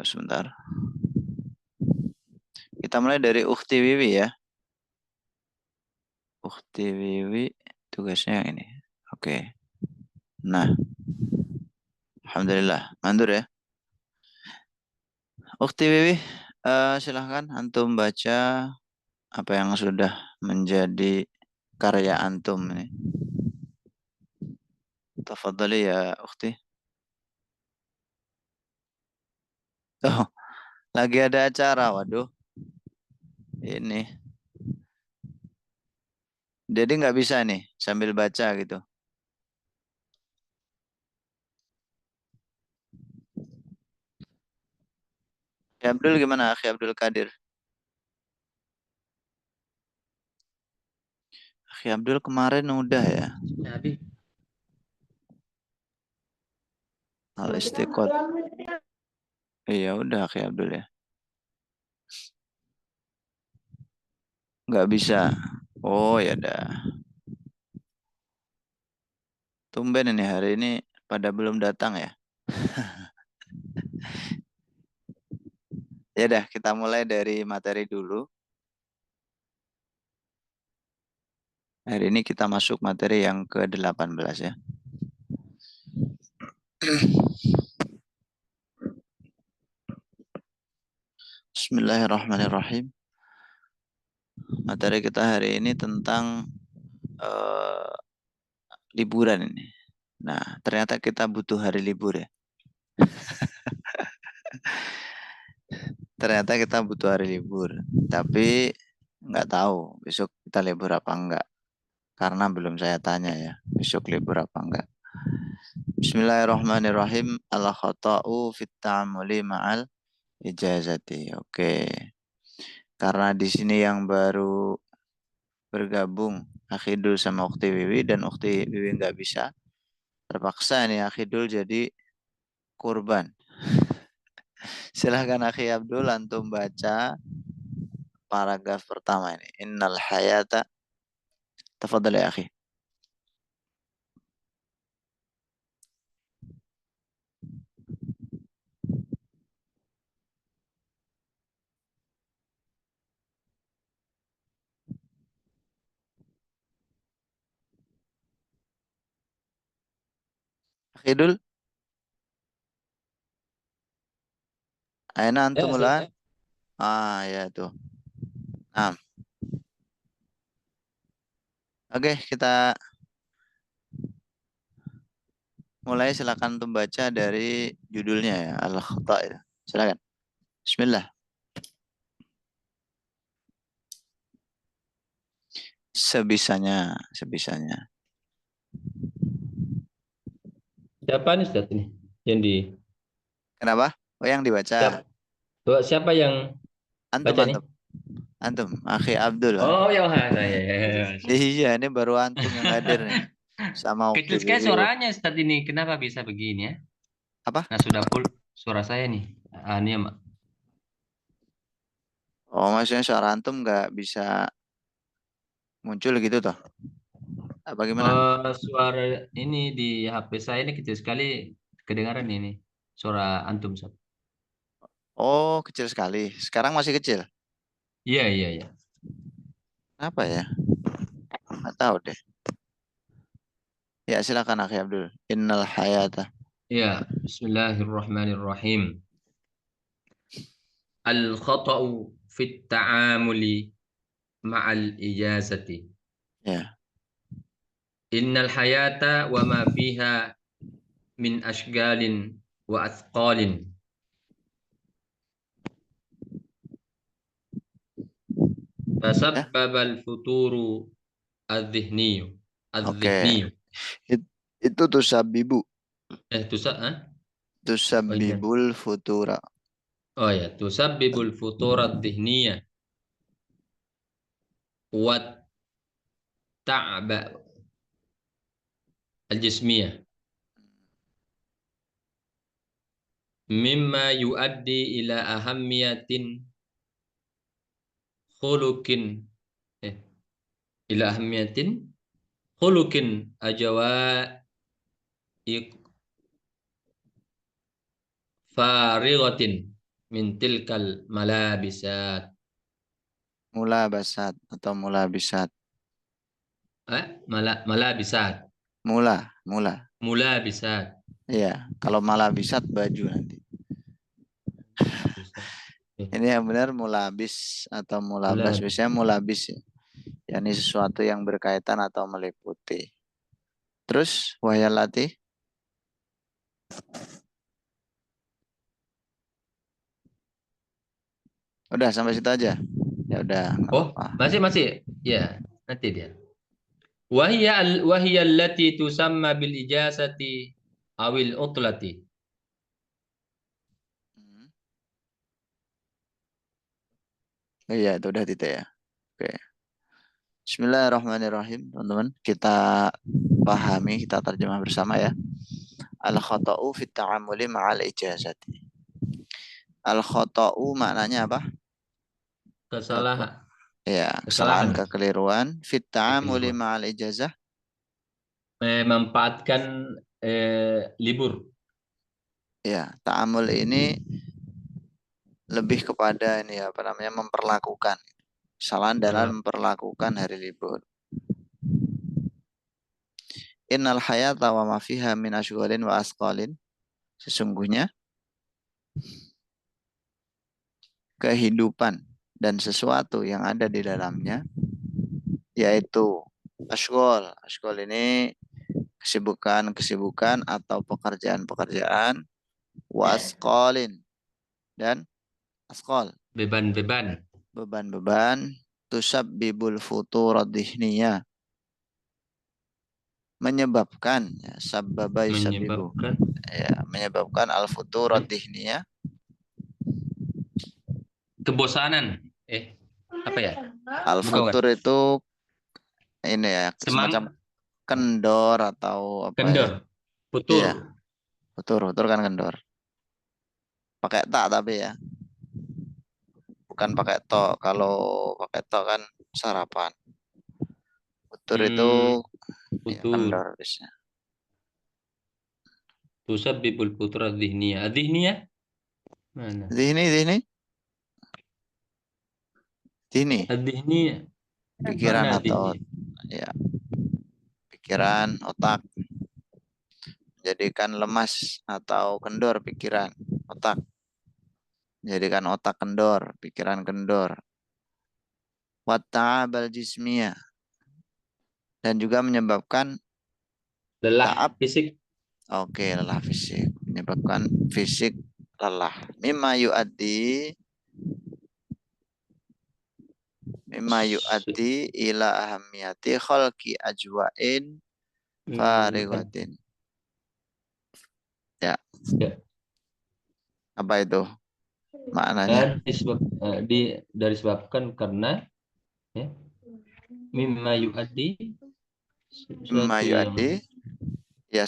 sebentar. Kita mulai dari Ukhti Wiwi ya. Ukhti Wiwi tugasnya yang ini. Oke. Nah, alhamdulillah. Mandur ya. Ukhti Wiwi, silahkan antum baca apa yang sudah menjadi karya antum ini. Tafadhali ya Ukhti. Oh, lagi ada acara. Waduh, ini. Jadi nggak bisa nih sambil baca gitu. Akhi Abdul gimana? Akhi Abdul Kadir. Akhi Abdul kemarin udah ya. Ya, Abi. Al Istiqot. Iya udah Akhi Abdul ya. Nggak bisa. Oh ya dah. Tumben ini hari ini pada belum datang ya. Ya dah, kita mulai dari materi dulu. Hari ini kita masuk materi yang ke-18 ya. Bismillahirrahmanirrahim. Materi kita hari ini tentang eh, liburan ini. Nah, ternyata kita butuh hari libur ya. Ternyata kita butuh hari libur. Tapi nggak tahu besok kita libur apa enggak. Karena belum saya tanya ya, besok libur apa enggak. Bismillahirrahmanirrahim. Al-khata'u fit ta'amuli ma'al ijazati. Oke. Karena di sini yang baru bergabung Akhidul sama Ukti Wiwi dan Ukti Wiwi nggak bisa. Terpaksa nih Akhidul jadi kurban. Silahkan Akhi Abdul antum baca paragraf pertama ini. Innal hayata. Tafadhal ya Akhi. Akhidul, aina antum Ya, ulan? siap. Ah ya tuh. Nah, oke kita mulai silakan antum baca dari judulnya ya Al-Khata' itu. Silakan. Bismillah. Sebisanya, sebisanya. Siapa nih Ustaz ini? Yang di Kenapa? Oh yang dibaca. siapa, siapa yang Antum, baca nih? antum. Antum, Akhi Abdul. Oh, ya, saya. Iya, ini baru antum yang hadir nih. Sama Ukti Kecil sekali Wiwi. suaranya Ustaz ini. Kenapa bisa begini ya? Apa? Nah, sudah full suara saya nih. Ah, ini ya, Mak. Oh, maksudnya suara antum nggak bisa muncul gitu toh? Apa gimana? Suara ini di HP saya ini kecil sekali kedengaran ini. Suara antum, Ustaz. Oh, kecil sekali. Sekarang masih kecil. Iya, iya, iya. Apa ya? Nggak tahu deh. Ya, silakan Akhi Abdul. Innal hayata. Ya, Bismillahirrahmanirrahim. Al-khata'u fit ta'amuli ma'al ijazati. Ya. Innal hayata wa ma fiha min ashgalin wa athqalin. Ya. Tasabbaba al-futuru al-dhihniyu. Oke. Al-dhihniyu. It- itu tuh sabibu. Ah? Oh, iya. Tusabibul futura. Oh ya, tusabbibul futura al-dhihniyah wa ta'ba al-jismiyah. Mimma yuaddi ila ahammiyatin khuluqin eh, ila ahammiyatin khuluqin ajawaiq farighatin min tilkal malabisat. Mulabasat atau mulabisat. Malabisat. Mula. Mulabisat. Iya, kalau malabisat baju nanti. Bisa. Ini yang benar mulabis atau mulabas. Mulabis. Biasanya mulabis ya. Yani sesuatu yang berkaitan atau meliputi. Terus wayalati. Udah sampai situ aja. Ya udah, nggak Oh, apa-apa. masih. Ya, nanti dia. Wahiyya allati tusamma bil ijazati awil utlati. Hmm. Oh iya, itu udah titik ya. Oke. Bismillahirrahmanirrahim, teman-teman. Kita pahami, kita terjemah bersama ya. Al-khata'u fit ta'amuli ma'al ijazati. Al-khata'u maknanya apa? Apa? Kesalahan. Ya, kesalahan, Kesalahan. kekeliruan. Fit ta'amuli Kekeliruan. ma'al ijazah. Memanfaatkan libur. Ya, ta'amul ini lebih kepada ini ya, apa namanya, memperlakukan. Kesalahan dalam memperlakukan hari libur. Innal hayata wa ma fiha min asyghalin wa asqalin. Sesungguhnya kehidupan dan sesuatu yang ada di dalamnya yaitu asyghal. Asyghal ini kesibukan-kesibukan atau pekerjaan-pekerjaan, wa asqalin dan asqal, Beban-beban. beban-beban, tusabbibul futurat dhihniyah, menyebabkan ya, sabbaba yusabbibu Menyebabkan ya, menyebabkan al futurat dhihniyah, kebosanan. Apa ya? al Bukan. futur itu ini ya semacam kendor atau apa ya. Kendor. Iya, Futur. futur kan kendor. Pakai tak tapi ya, bukan pakai to. Kalau pakai to kan sarapan. Futur itu Hmm, ya futur. kendor biasanya. Tusabbibul futurat dhihniyah. Dhihniyah mana? Ini, ini Dhihniyah. pikiran Mana atau dhihniyah? ya pikiran, otak, jadikan lemas atau kendor pikiran, otak, jadikan otak kendor, pikiran kendor. Wata'abal jismiyah dan juga menyebabkan Lelah ta'ab. fisik. Oke, lelah fisik, menyebabkan fisik lelah. Mimma yu'addi ila ahamiyati khalqi ajwain farigatin. Ya, Ya. apa itu maknanya? Dari sebabkan karena ya, mimma yu'addi Mimma sesuatu yang yu'addi, ya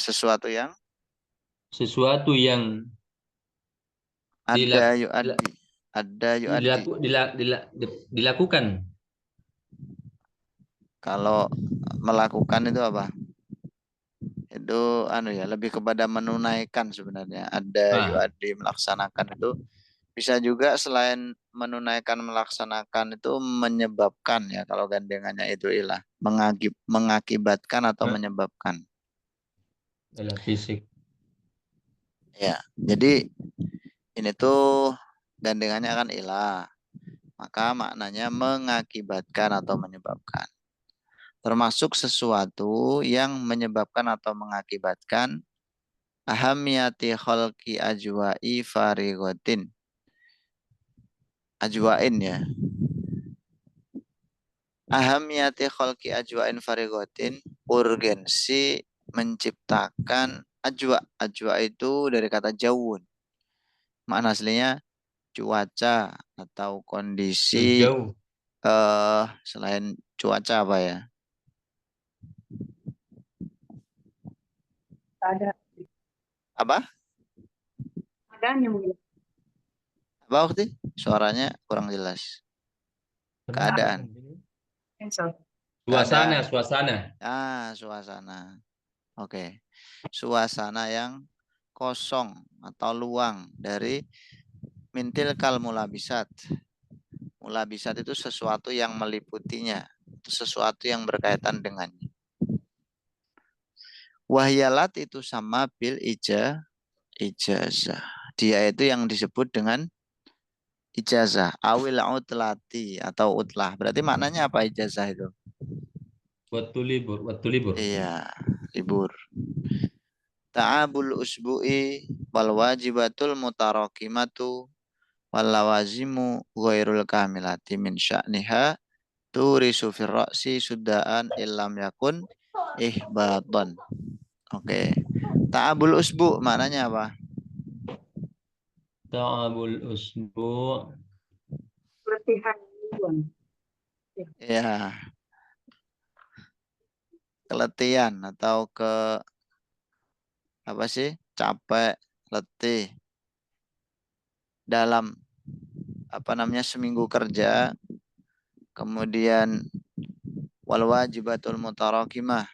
sesuatu yang ada dilak, dilak, yu'addi. Ada yu'addi. dilakukan. Kalau melakukan itu apa? Itu anu ya, lebih kepada menunaikan sebenarnya. Ada Ah, yu'addi, melaksanakan itu. Bisa juga selain menunaikan, melaksanakan itu menyebabkan ya, kalau gandengannya itu ilah. Mengakibatkan atau ah, menyebabkan. adalah fisik. Ya, jadi ini tuh gandengannya kan ilah. Maka maknanya mengakibatkan atau menyebabkan. Termasuk sesuatu yang menyebabkan atau mengakibatkan ahamiyati khalqi ajwa'i farigotin. Ajwain ya. Ahamiyati khalqi ajwa'in farigotin, urgensi menciptakan ajwa. Ajwa itu dari kata jawun. Makna aslinya cuaca atau kondisi Jauh. selain cuaca apa ya? Ada Apa? yang Apa waktu? Suaranya kurang jelas. Kenapa? Keadaan. cancel. Suasana, Keadaan. suasana. Suasana. Oke. Suasana yang kosong atau luang dari Mintil kal mulabisat. Mulabisat itu sesuatu yang meliputinya, itu sesuatu yang berkaitan dengannya. Wahyalat itu sama bil ijazah. Dia itu yang disebut dengan ijazah. Awil utlati atau utlah. Berarti maknanya apa ijazah itu? Waktu libur. Iya, libur. Ta'abul usbu'i wal wajibatul mutarakimatu wal lawazimu ghairul kamilati min sya'niha turisu fir ra'si suddaan illam yakun ihbatan. Oke. Ta'abul usbu maknanya apa? Ta'abul usbu. Latihan mingguan. Ya, keletihan atau apa sih? Capek, letih dalam apa namanya seminggu kerja, kemudian wal wajibatul mutarakimah,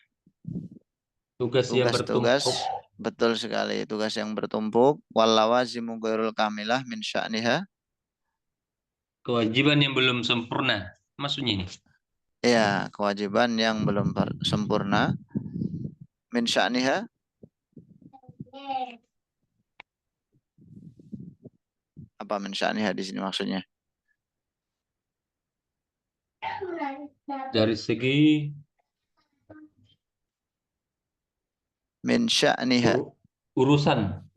Tugas yang tugas-tugas, bertumpuk. betul sekali, tugas yang bertumpuk, wal lawazimu ghairul kamilah min sya'niha. Kewajiban yang belum sempurna. Maksudnya ini. Ya, kewajiban yang belum sempurna min sya'niha. Apa min sya'niha di sini maksudnya? Dari segi Min sya'niha. urusan.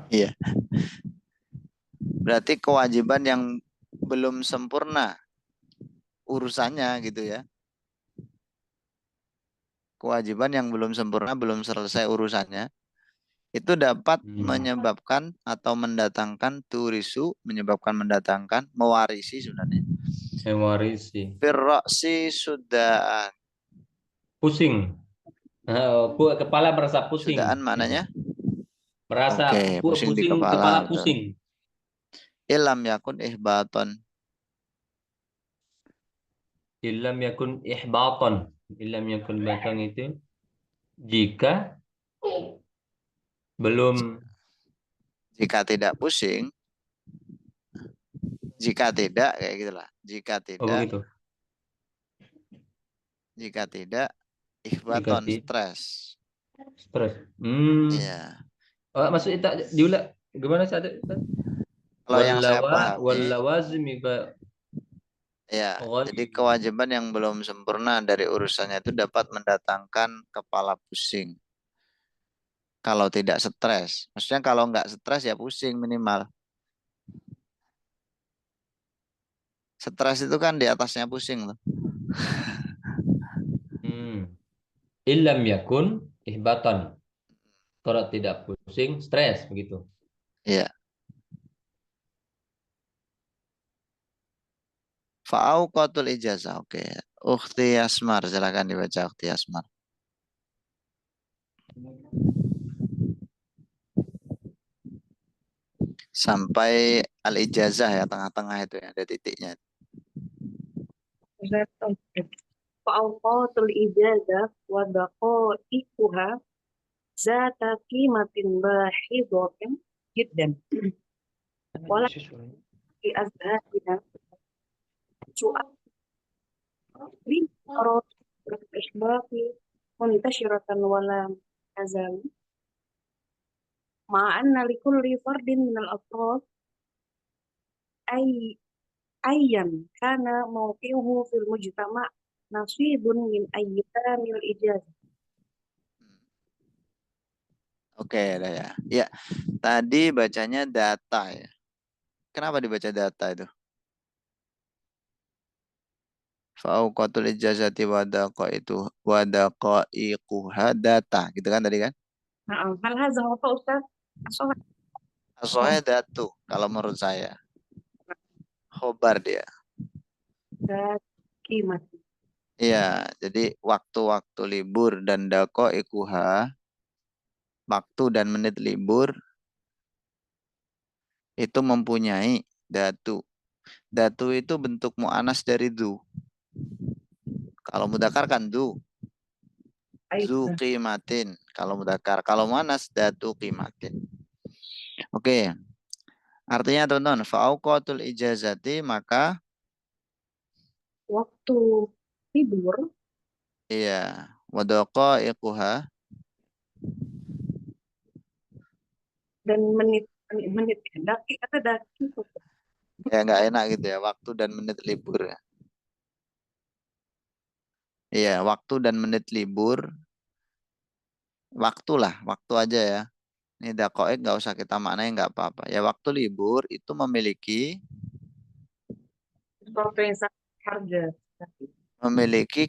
Iya. Berarti kewajiban yang belum sempurna urusannya gitu ya. Kewajiban yang belum sempurna, belum selesai urusannya, itu dapat menyebabkan atau mendatangkan turisu, menyebabkan mendatangkan, mewarisi sebenarnya. Mewarisi. Firroksi sudah. Pusing. Kepala merasa pusing. Sudahan mananya? Merasa Oke, pusing di pusing, kepala. kepala pusing. Ilam yakun ihbaton. Ilam yakun ihbaton. Ilam yakun batang itu jika belum. Jika tidak pusing, jika tidak kayak gitulah. Jika Oh tidak, begitu. jika tidak Jika ihbaton stres. stres. Iya. Oh, maksudnya tak diulang gimana saja? Kalau yang saya pahami, Wallawazimi ya, jadi kewajiban yang belum sempurna dari urusannya itu dapat mendatangkan kepala pusing. Kalau tidak stres, maksudnya kalau nggak stres ya pusing minimal. Stres itu kan di atasnya pusing loh. Illam yakun ihbatan. Kalau tidak pusing, stres begitu. Iya. Fa'auqatul ijazah. Oke. Ukhti Asmar, silakan dibaca Ukhti Asmar. Sampai al-ijazah ya, tengah-tengah itu ya, ada titiknya. Fa'auqatul ijazah wa daqa'iquha zata qimatin bahidatin jiddan. Wala fi azhadina su'al li arad isbahi muntashiratan wala azal ma'anna likulli fardin minal afrad ay ayyan kana mawqi'uhu fil mujtama' nasibun min ayyamil ijazah. Oke, ada ya. Ya, tadi bacanya data ya. Kenapa dibaca data itu? Fa'auqatul ijazati wadaqa iquha data, gitu kan tadi kan? Hal hadza apa Ustaz? Asoh Asohnya datu, kalau menurut saya. Khobar dia. kimat. Iya, jadi waktu-waktu libur dan dako ikuha, waktu dan menit libur itu mempunyai datu. Datu itu bentuk mu'anas dari du. Kalau mudakar kan du. Du qimatin. Kalau mudakar. Kalau mu'anas datu qimatin. Oke. Artinya teman-teman, fa'auqatul ijazati maka waktu tidur iya, wadaqaiquha dan menit daki kata daki itu. ya nggak enak gitu ya, waktu dan menit libur. Iya, waktu dan menit libur, waktulah, waktu aja ya. Ini dakoek nggak usah kita maknai nggak apa-apa. Ya waktu libur itu memiliki Sesuatu yang sangat harga.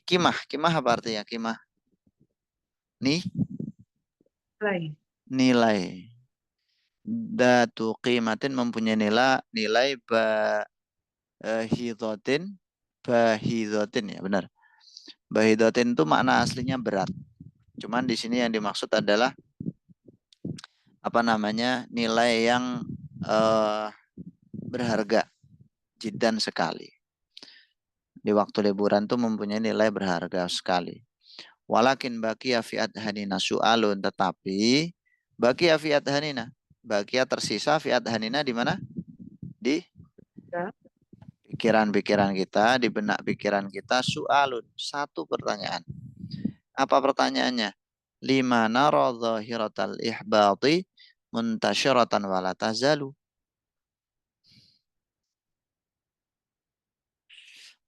kimah. Kimah apa artinya? Kimah. Nih, Lain. nilai. Datu qimatin mempunyai nilai bahidotin. Bahidotin ya benar. Bahidotin itu makna aslinya berat. Cuman di sini yang dimaksud adalah apa namanya nilai yang berharga jidan sekali. Di waktu liburan tuh mempunyai nilai berharga sekali. Walakin baqiya fi adhanina su'alun, tetapi baqiya fi adhanina, baqiya tersisa fi adhanina di mana? Di Ya. pikiran-pikiran kita, di benak pikiran kita su'alun, satu pertanyaan. Apa pertanyaannya? Lima nara dhahiratal ihbati muntasyiratan wala tazalu.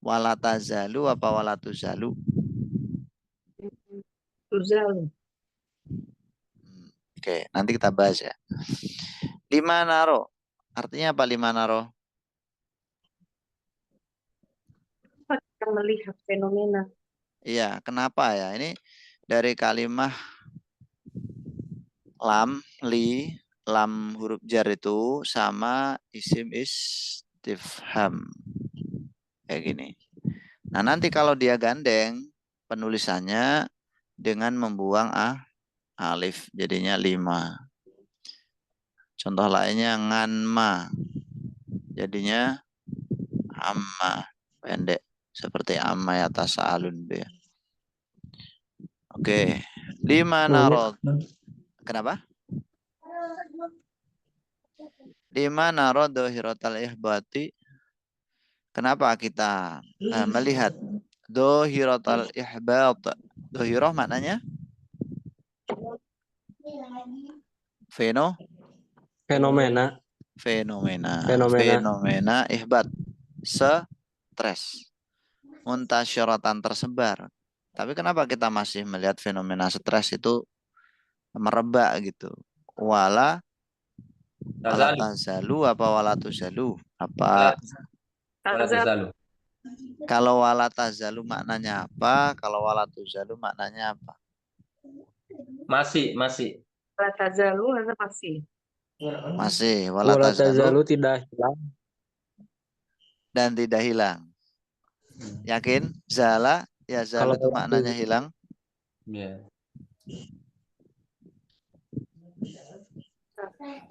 Wala tazalu apa wala tuzalu? Tuzalu. Oke, nanti kita bahas ya. Lima naro. Artinya apa lima naro? Kita melihat fenomena Iya, kenapa ya? Ini dari kalimah lam, lam huruf jar itu sama isim istifham. Kayak gini. Nah, nanti kalau dia gandeng, penulisannya dengan membuang alif, jadinya lima. Contoh lainnya nganma, jadinya amma, pendek. Seperti amma ya tasa'alun ya. Oke, lima narod. Kenapa? Lima narod dohirotal ihbati. Kenapa kita melihat dohirotal ihbat? Dohiroh maknanya? Fenomena. Fenomena ihbat. Stres. Muntasyaratan tersebar. Tapi kenapa kita masih melihat fenomena stres itu merebak gitu? Wala tazalu apa wala tuzalu? Apa Wala tazalu. kalau wala tazalu maknanya apa? Kalau wala tuzalu maknanya apa? Masih. la tazalu ada masih. Masih wala Wala tazalu tazalu tidak hilang. dan tidak hilang. Yakin? Zala ya zalu Kalau itu maknanya hilang. Ya.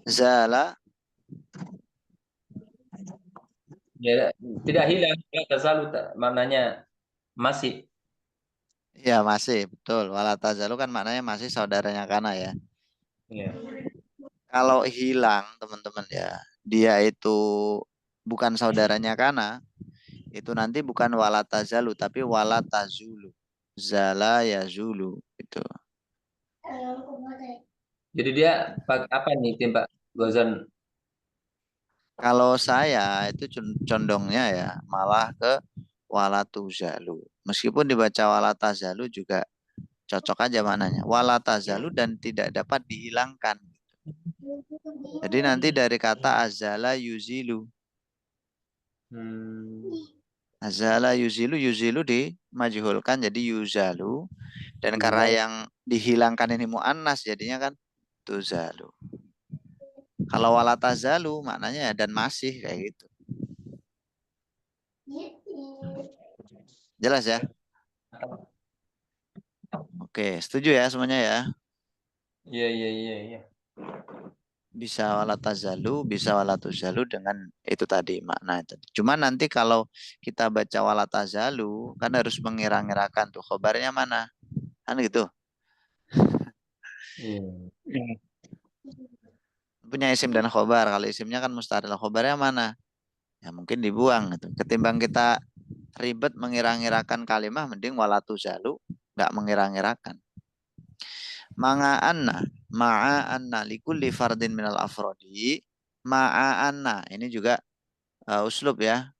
Zala Ya, tidak hilang. Wala tazalu maknanya masih. ya masih betul. Wala tazalu kan maknanya masih saudaranya Kana ya. Ya. Kalau hilang teman-teman ya, dia itu bukan saudaranya Kana, itu nanti bukan wala tazalu tapi wala tazulu. Zala ya zulu itu. Jadi dia apa nih tim Pak Gozan? Kalau saya itu condongnya ya malah ke wala tuzalu. Meskipun dibaca wala tazalu juga cocok aja maknanya. Wala tazalu dan tidak dapat dihilangkan. Jadi nanti dari kata azala yuzilu. Azala yuzilu, yuzilu dimajhulkan jadi yuzalu. Dan karena yang dihilangkan ini mu'annas jadinya kan tuzalu. Kalau wala tazalu maknanya dan masih kayak gitu. Jelas ya? Oke, setuju ya semuanya ya? Iya. Bisa wala tazalu, bisa wala tuzalu dengan itu tadi makna itu. Cuma nanti kalau kita baca wala tazalu kan harus mengira-ngirakan tuh khobarnya mana. Kan gitu. Iya. punya isim dan khobar. Kalau isimnya kan musta'aril, khobarnya mana? Ya mungkin dibuang gitu. Ketimbang kita ribet mengira-ngirakan kalimah, mending wala tuzalu, nggak mengira-ngirakan. Ma'a anna likulli fardin minal afrodi. Ma'a anna, ini juga uslub ya.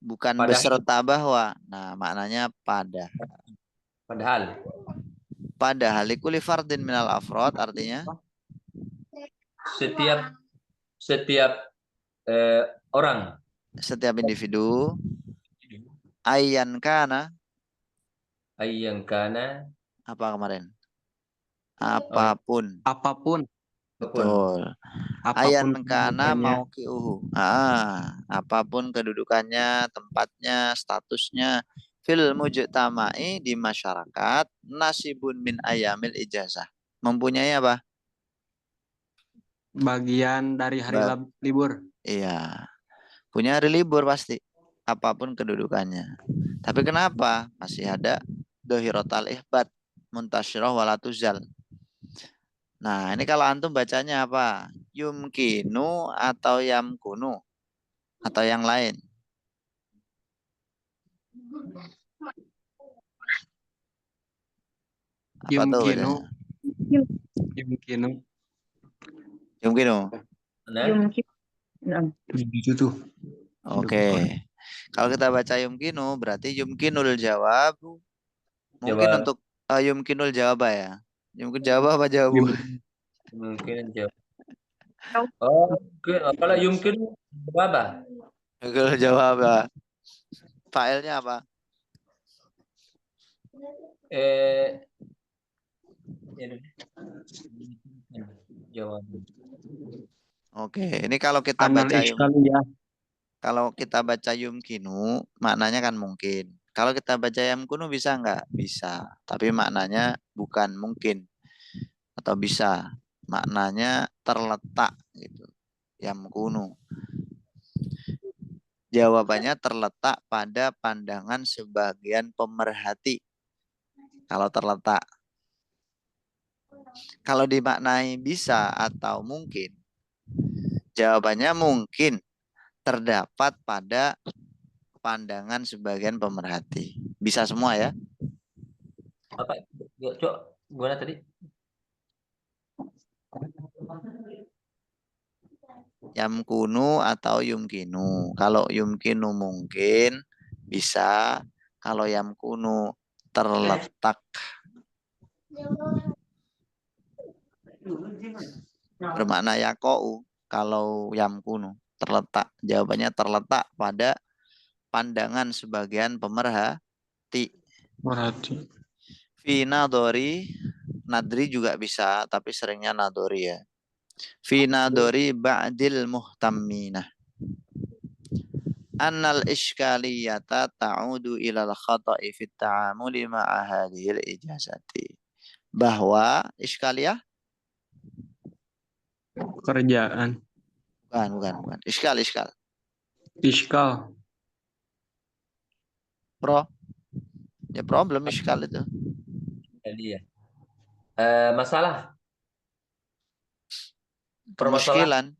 Bukan Padahal. beserta bahwa. Nah, maknanya pada. Padahal. Padahal likulli fardin minal afrod artinya Setiap orang. setiap individu ayyan kana Ayang kana. apa kemarin? Apapun. Apapun. Betul. Apapun Ayan kana kedudukannya. mauqi'uhu. Apapun kedudukannya, tempatnya, statusnya fil mujtama'i di masyarakat, nasibun min ayamil ijazah. Mempunyai apa? Bagian dari hari libur. Iya. Punya hari libur pasti. Apapun kedudukannya. Tapi kenapa? Masih ada dohirotal ihbat muntasyirah walatuzal. Nah, ini kalau antum bacanya apa? Yumkinu atau yamkunu atau yang lain? Apa tuh Yumkinu. bacanya? Yumkinu. Yumkinu. Nah, Yumkin. Nah, Itu tuh. Oke. Kalau kita baca yumkinu berarti yumkinul jawab. Mungkin Jawab. untuk yumkinul jawab ya. Yumkin jawab apa jawabu? Mungkin jawab. Oh, kalau yumkin apa? Yumkinul jawab ya. Failnya apa? Jawab. Oke, ini kalau kita Anal baca ya. kalau kita baca yumkinu maknanya kan mungkin. Kalau kita baca yamkunu bisa nggak? Bisa. Tapi maknanya bukan mungkin atau bisa. Maknanya terletak gitu. Yamkunu. Jawabannya terletak pada pandangan sebagian pemerhati. Kalau terletak. Kalau dimaknai bisa atau mungkin. Jawabannya mungkin terdapat pada pandangan sebagian pemerhati. Bisa semua ya. Apa? Cok, gimana tadi? Yamkunu atau yumkinu. Kalau yumkinu mungkin bisa. Kalau yamkunu terletak. Bermakna yakou. Kalau yamkunu terletak. Jawabannya terletak pada pandangan sebagian pemerhati. Fi nadori. Nadri juga bisa. Tapi seringnya nadori ya. Fi nadori ba'dil muhtamminah. Annal iskaliyata ta'udu ilal khata'i fit ta'amuli ma'a hadhil ijazati. Bahwa iskaliyah? Kerjaan. Bukan. Iskal. Iskal. Ya problem iskal itu. Jadi ya. Masalah. Kemuskilan.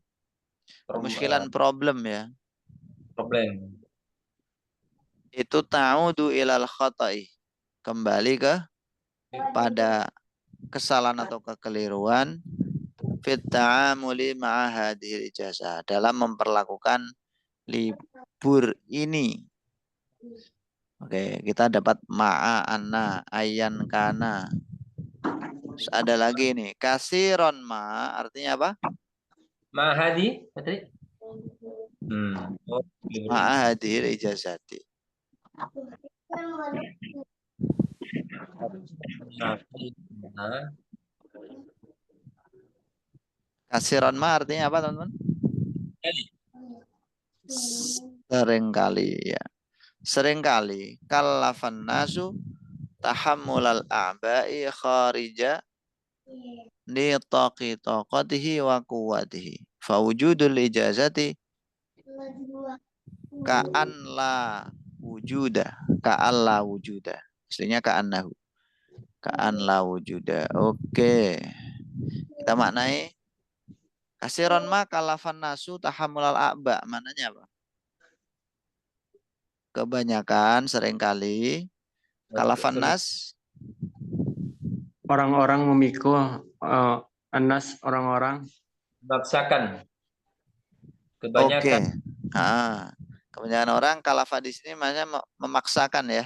Kemuskilan problem ya. Problem. Itu ta'udu ilal khata'i. Kembali pada kesalahan atau kekeliruan fit ta'amuli ma'a hadhil ijazah. Dalam memperlakukan libur ini. Oke, kita dapat ma'a anna ayyan kana. Terus ada lagi nih, kasiron ma artinya apa? Mahadi, tadi? Oh, Ma'a hadhil ijazati. Kasiron ma artinya apa, teman-teman? Seringkali ya. Seringkali kallafan nasu tahammulal a'ba'i kharija nitaqi taqatihi wa quwwatihi. Fawujudul ijazati ka'an la wujuda. Aslinya ka'annahu. Ka'an la wujuda. Oke. Kita maknai Kasiron ma kalafan nasu tahammulal a'ba. Mananya apa? Kebanyakan seringkali kalafan nas Orang-orang memikul. Anas orang-orang. Memaksakan. Oke. Kebanyakan. Kebanyakan orang kalafa di sini maksudnya memaksakan ya.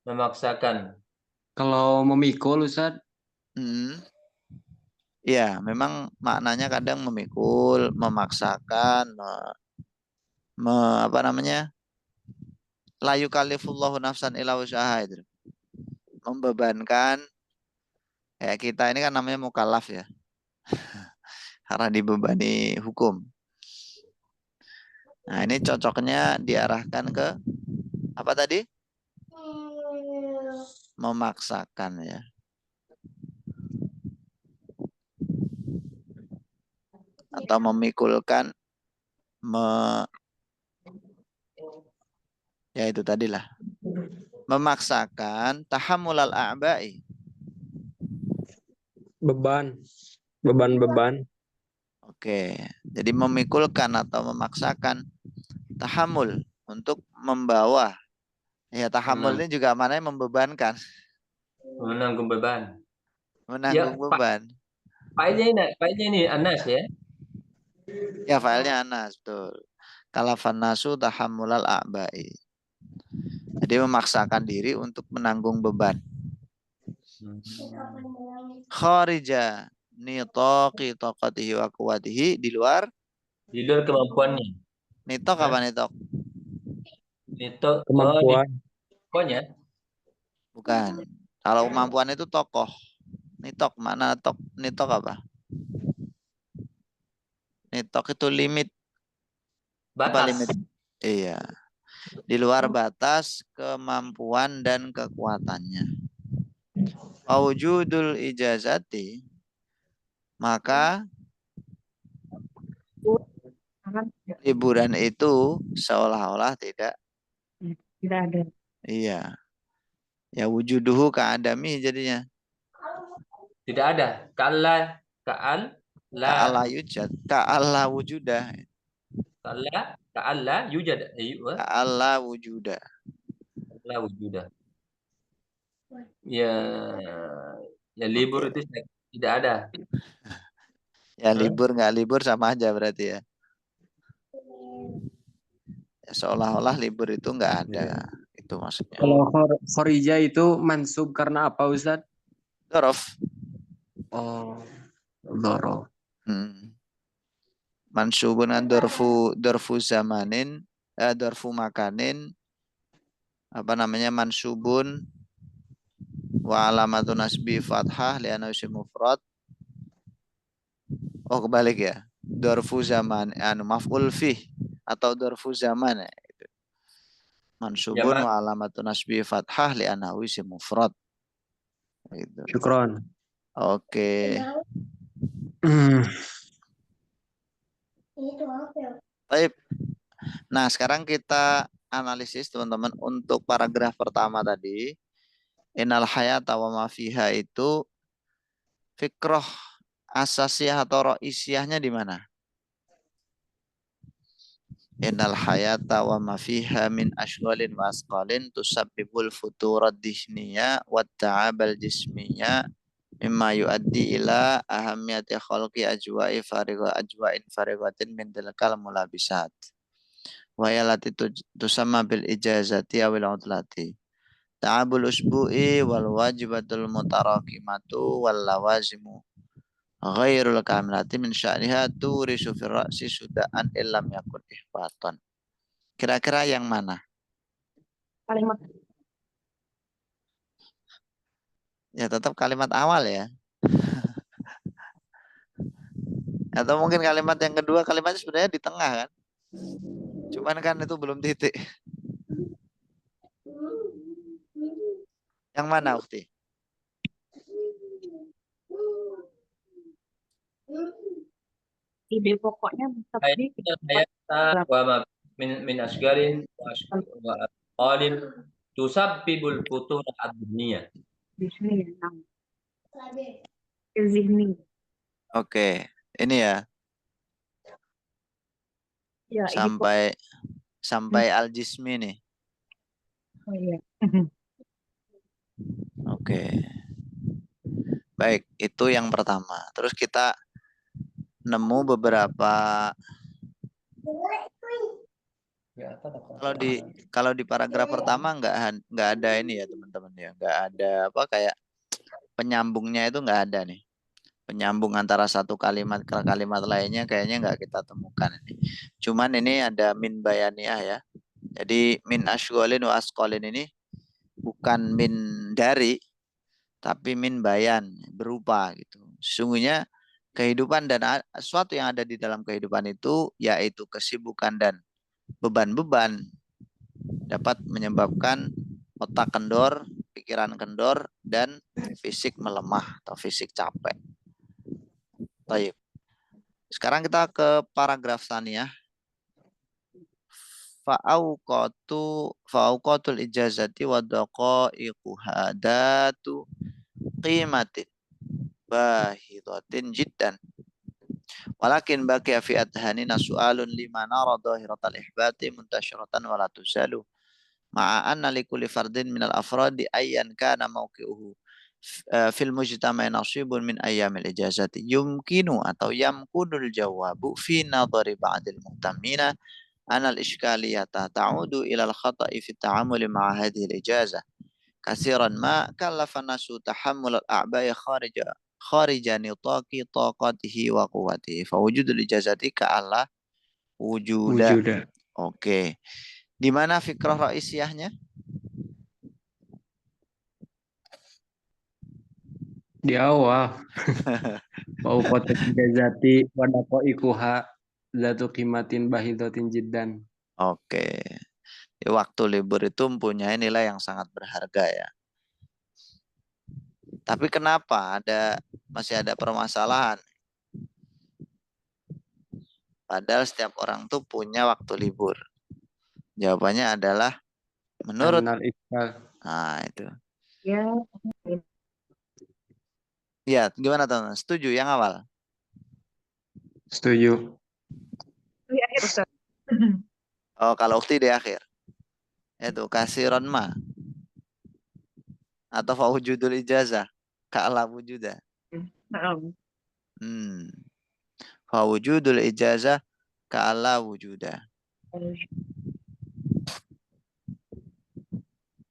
Memaksakan. Kalau memikul Ustaz, Ya, memang maknanya kadang memikul, memaksakan, apa namanya? La yukallifullahu nafsan illa wus'aha itu. Membebankan kayak kita ini kan namanya mukallaf ya. Karena dibebani hukum. Nah, ini cocoknya diarahkan ke apa tadi? Memaksakan ya. Atau memikulkan, ya itu tadilah. Memaksakan tahammulal a'ba'i. beban. Beban-beban. Oke, jadi memikulkan atau memaksakan tahammul untuk membawa. Ya, tahammul ini juga maknanya membebankan. Menanggung beban. Menanggung beban. Failnya ini Anas ya. Ya, failnya Anas, betul. Kalafan nasu tahammulal a'ba'i. Jadi memaksakan diri untuk menanggung beban. Kharija nitaqi taqatihi wa quwwatihi, di luar kemampuannya. nitok apa nitok? Nitok Kemampuan. kemampuannya. Bukan. Kalau kemampuan itu tokoh. Nitok mana tok? Nitok apa? Nitok itu limit. Apa limit? Batas. Iya. Di luar batas kemampuan dan kekuatannya. Wujudul ijazati, maka liburan itu seolah-olah tidak ada. Iya. Ya wujuduhu ka'adami jadinya. Tidak ada. Ka'alla Yujad. Ka'alla wujudah. Ka'alla yujad. Ka'alla wujudah. Ka'alla wujudah. Ya libur itu tidak ada. Ya libur nggak libur sama aja berarti ya. Ya seolah-olah libur itu nggak ada. Itu maksudnya. Kalau kharija itu mansub karena apa Ustaz? Dzaraf. Oh, dzaraf. Mansubun an dzarfu zamanin, dzarfu makanin, apa namanya, mansubun wa alamatun nasbi fathah li'annahu isim mufrad. Oh, kebalik ya. Dzarfu zaman maf'ul fih atau dzarfu zaman ya. Mansubun wa alamatun nasbi fathah li'annahu isim mufrad. Gitu. Syukron. Oke. Baik. Nah, sekarang kita analisis teman-teman untuk paragraf pertama tadi. Innal hayata wa ma fiha itu fikroh asasiyah atau ro'isiyahnya di mana? Innal hayata wa ma fiha min ashghalin wa asqalin tusabbibul futurad dihniya wa ta'abal jismiya mimma yuaddi ila ahamiyati khalqi ajwa'in fariqatin min tilkal mulabisat. Wa yalati tusamma bil ijazati awil utlati. Ta'abul usbu'i wal wajibatul mutarakimatu wal lawazimu ghairul kamilati min sya'niha turisu fir ra'si suda'an illam yakun ihbatan. Kira-kira yang mana? Kalimat. Ya tetap kalimat awal ya. Atau mungkin kalimat yang kedua, kalimatnya sebenarnya di tengah kan. Cuman kan itu belum titik. Yang mana Ukti? Ide pokoknya tapi wa min asgarin wa asqalin tusabbibul futur ad-dunya. di sini ya. Zihni. Oke, ini ya. Ya, ini sampai al-jismi nih. oh iya. Oke. Baik, itu yang pertama. Terus kita nemu beberapa kalau di paragraf pertama nggak ada ini ya teman-teman ya, nggak ada apa kayak penyambungnya itu nggak ada nih. Penyambung antara satu kalimat ke kalimat lainnya kayaknya nggak kita temukan ini. Cuman ini ada min bayaniyah ya. Jadi min asyghalin wa asqalin ini bukan min dari, tapi min bayan, berupa gitu. Sesungguhnya kehidupan dan sesuatu yang ada di dalam kehidupan itu yaitu kesibukan dan beban-beban dapat menyebabkan otak kendor, pikiran kendor, dan fisik melemah atau fisik capek. Baik. Sekarang kita ke paragraf saniyah. Fa'auqatul ijazati wa daqaiquha datu qimatin bahidatin jiddan. Walakin baqiya fi adhanina su'alun lima nara dhahiratal ihbati muntasyiratan wa la tusalu. Ma'a anna likulli fardin minal afradi ayyan kana mawqi'uhu fil mujtama'i nasibun min ayyamil ijazati yumkinu atau yamkunul jawabu fi nadhari ba'dil muhtamina anal iskaliyata ta'udu ilal khata'i fi ta'amuli ma'a hadhihi ijazah kasiran ma kallafa nasu tahammul al-a'ba'i kharija nitaqi taqatihi wa quwwatihi fa wujudul ijazati ka'alla wujuda. Oke. Di mana fikrah raisiyahnya? Di awal. Fauqatul ijazati wa daqaiquha zatu qimatin bahidatin jiddan. Oke. Waktu libur itu mempunyai nilai yang sangat berharga ya. Tapi kenapa masih ada permasalahan? Padahal setiap orang tuh punya waktu libur. Jawabannya adalah menurut itu. Ya. Ya, gimana teman-teman? Setuju yang awal? Setuju. Di akhir Ustaz. Oh, kalau ukti di akhir. Itu kasiron ma. Atau fawujudul ijazah. Ka'ala wujuda. Fawujudul ijazah ka'ala wujuda.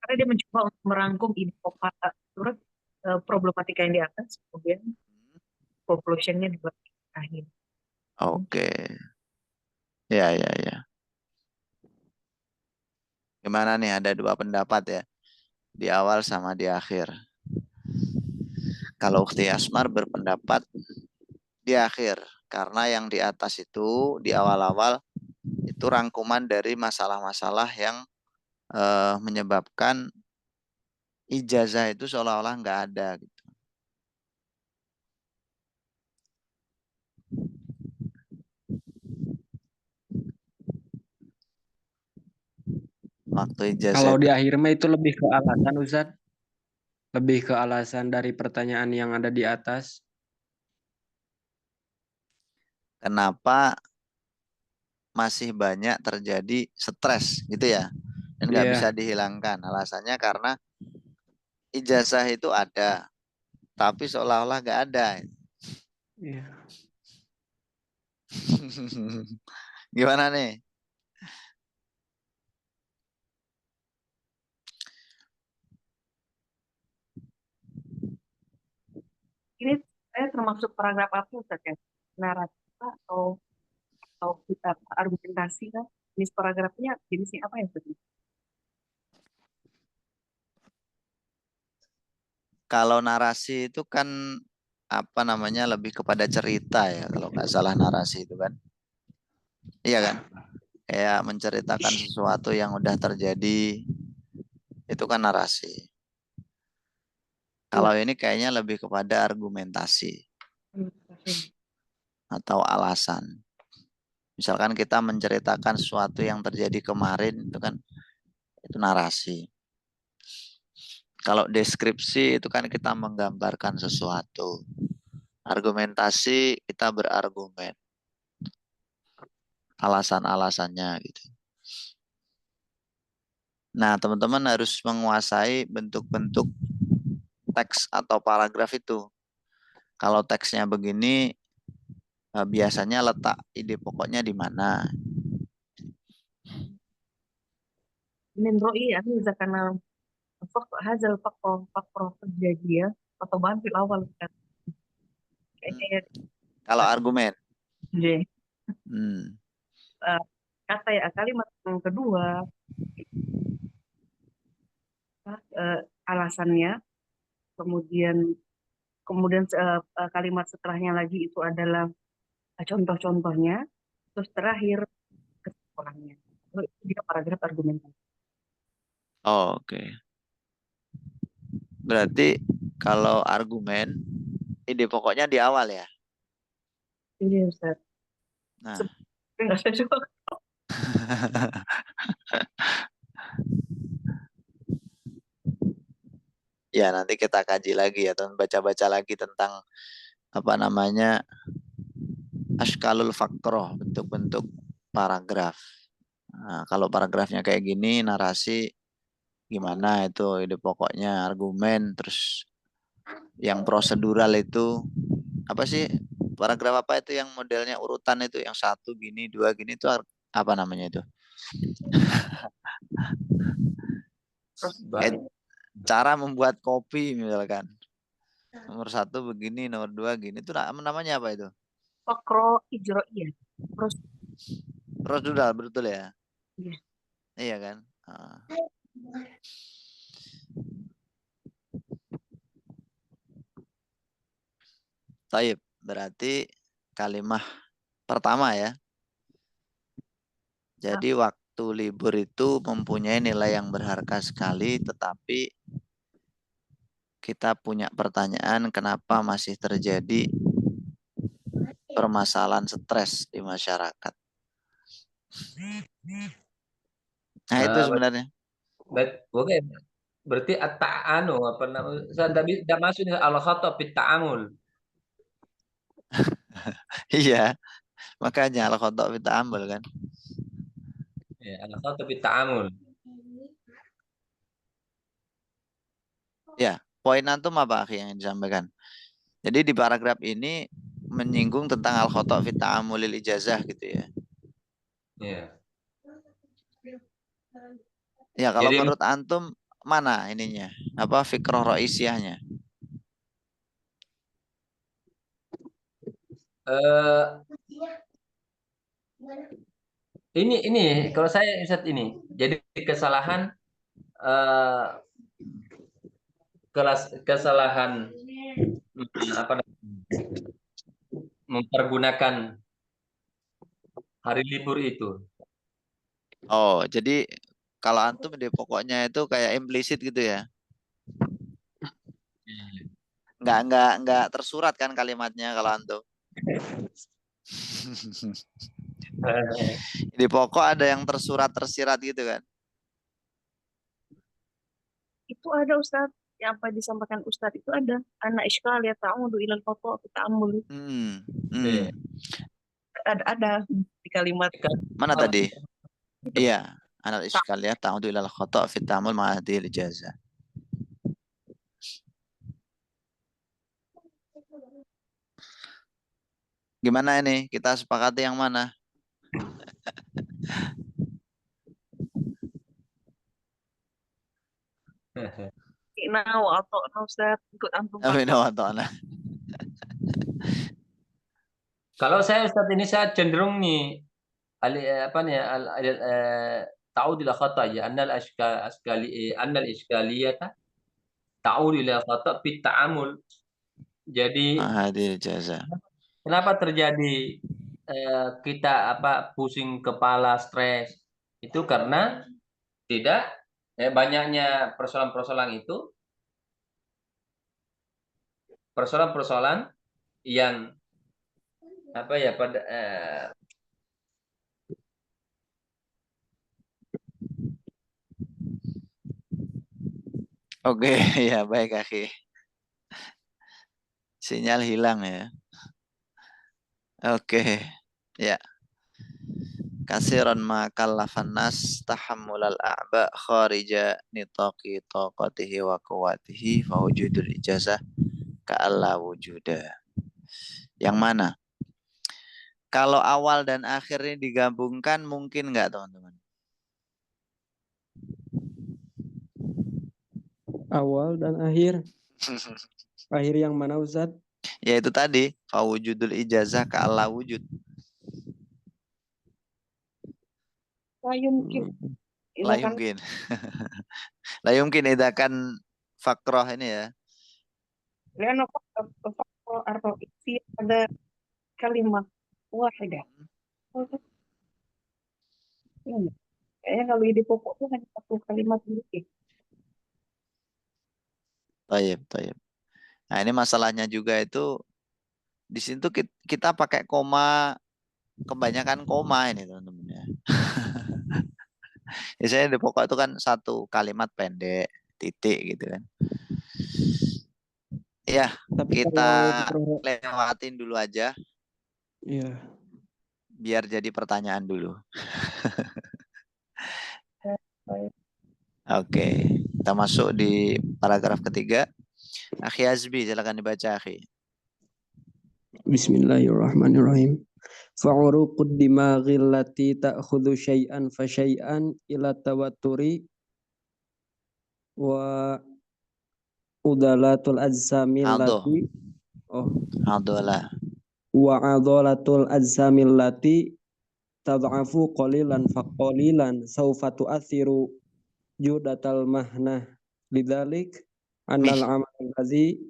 Karena dia mencoba untuk merangkum ini menurut problematika yang di atas, kemudian conclusion-nya di akhir. Oke. Ya. Gimana nih? Ada dua pendapat ya. Di awal sama di akhir. Kalau Ukhti Asmar berpendapat di akhir. Karena yang di atas itu, di awal-awal, itu rangkuman dari masalah-masalah yang menyebabkan ijazah itu seolah-olah nggak ada. Gitu. Waktu ijazah. Kalau di akhir mah itu lebih ke alasan, Ustaz. Lebih ke alasan dari pertanyaan yang ada di atas. Kenapa masih banyak terjadi stres gitu ya? Dan nggak bisa dihilangkan. Alasannya karena ijazah itu ada, tapi seolah-olah nggak ada. Iya. Gimana nih? Ini saya termasuk paragraf apa Ustaz ya? Naratif atau kita argumentasi kan? Jenis paragrafnya jenisnya apa ya Ustaz? Kalau narasi itu kan apa namanya lebih kepada cerita ya, kalau nggak salah narasi itu kan. Iya kan? Kayak menceritakan sesuatu yang udah terjadi, itu kan narasi. Kalau ini kayaknya lebih kepada argumentasi atau alasan. Misalkan kita menceritakan sesuatu yang terjadi kemarin, itu kan itu narasi. Kalau deskripsi itu kan kita menggambarkan sesuatu. Argumentasi kita berargumen. alasan-alasannya gitu. Nah, teman-teman harus menguasai bentuk-bentuk teks atau paragraf itu. Kalau teksnya begini, biasanya letak ide pokoknya di mana. من رأيي يعني إذا كان هذا الفقرة الزجاجية فطبعا في الأول كانت كأنها Kalau argumen, J. hmm, Kata ya kalimat yang kedua alasannya, kemudian kalimat setelahnya lagi itu adalah contoh-contohnya, terus terakhir kesimpulannya. Itu dia paragraf argumentasi. oh, oke. Berarti kalau argumen, ide pokoknya di awal ya. Iya, Ustaz. Nah, Nggak saya juga. ya nanti kita kaji lagi ya, teman, baca-baca lagi tentang apa namanya askalul fakroh, bentuk-bentuk paragraf. Nah, kalau paragrafnya kayak gini, narasi gimana itu ide pokoknya, argumen, terus yang prosedural itu apa sih? Paragraf apa itu yang modelnya urutan itu, yang satu gini, dua gini itu apa namanya itu? Kayak cara membuat kopi misalkan. Nomor satu begini, nomor dua gini. Itu namanya apa itu? Fakro ijro'iyah. Terus Prosedural, betul ya? Iya. Iya kan? Taib, berarti kalimat pertama ya. Jadi waktu libur itu mempunyai nilai yang berharga sekali, tetapi kita punya pertanyaan kenapa masih terjadi permasalahan stres di masyarakat. Nah itu sebenarnya. Oke, berarti apa namanya? Saya tidak masuk al-khata' fit ta'amul. Iya, makanya al-khata' fit ta'amul kan. Ya, al-khata' fit ta'amul. Ya, poin antum apa akhi yang disampaikan? Jadi di paragraf ini menyinggung tentang al-khata' fit ta'amulil ijazah gitu ya. Ya. Ya, kalau Jadi menurut antum mana ininya? Apa fikroh ro'isiyahnya? ini kalau saya Ustaz ini. Jadi kesalahan apa mempergunakan hari libur itu. Oh, jadi kalau antum di pokoknya itu kayak implisit gitu ya. Nggak tersurat kan kalimatnya kalau antum. Di pokok ada yang tersirat gitu kan. Itu ada Ustaz, yang apa disampaikan Ustaz itu ada anak iskal ya ta'udu ilal khata' fi ta'ammul. Ada di kalimat Mana tadi? Iya, anak iskal ya ta'udu ilal khata' fi ta'ammul ma'adil ijazah. Gimana ini? Kita sepakati yang mana? atau Ustaz ikut antum. Kalau saya Ustaz ini saya cenderung nih ta'ud ila khata' ya annal iskaliyata ta'ud ila khata' fit ta'amul. Jadi Ma'adil ijazah. kenapa terjadi kita pusing kepala, stres? Itu karena tidak banyaknya persoalan-persoalan yang Oke, ya baik akhi. Sinyal hilang ya. Oke, ya. kasiran ma kallafan nas tahammulal a'ba kharija nitaqi taqatihi wa quwwatihi fa wujudul ijazah ka'alla wujuda. Yang mana? Kalau awal dan akhir ini digabungkan mungkin nggak teman-teman? Awal dan akhir. Akhir yang mana Ustaz? Ya itu tadi, fa wujudul ijazah ka'alla wujud. La yumkin. La Idakan yumkin. La yumkin idakan fakroh ini ya. لأنه فقط الرئيسي هذا كلمة واحدة. Kayaknya kalau ide pokok itu hanya satu kalimat sedikit. Tayyib, tayyib. Nah ini masalahnya juga itu di situ kita pakai koma, kebanyakan koma ini teman-teman ya. Biasanya di pokok itu kan satu kalimat pendek, titik gitu kan. Ya, Tapi kita kalau lewatin dulu aja iya. biar jadi pertanyaan dulu. Oke, kita masuk di paragraf ketiga. Akhi Azbi, silakan dibaca akhi. Bismillahirrahmanirrahim. Fa'uruqud dimaghi allati ta'khudhu syai'an fa syai'an ila tawatturi wa udalatul ajsamil Aldo. lati Aldola. wa adalatul ajsamil lati tad'afu qalilan fa qalilan sawfa tu'athiru judatal mahnah lidzalik annal amal allazi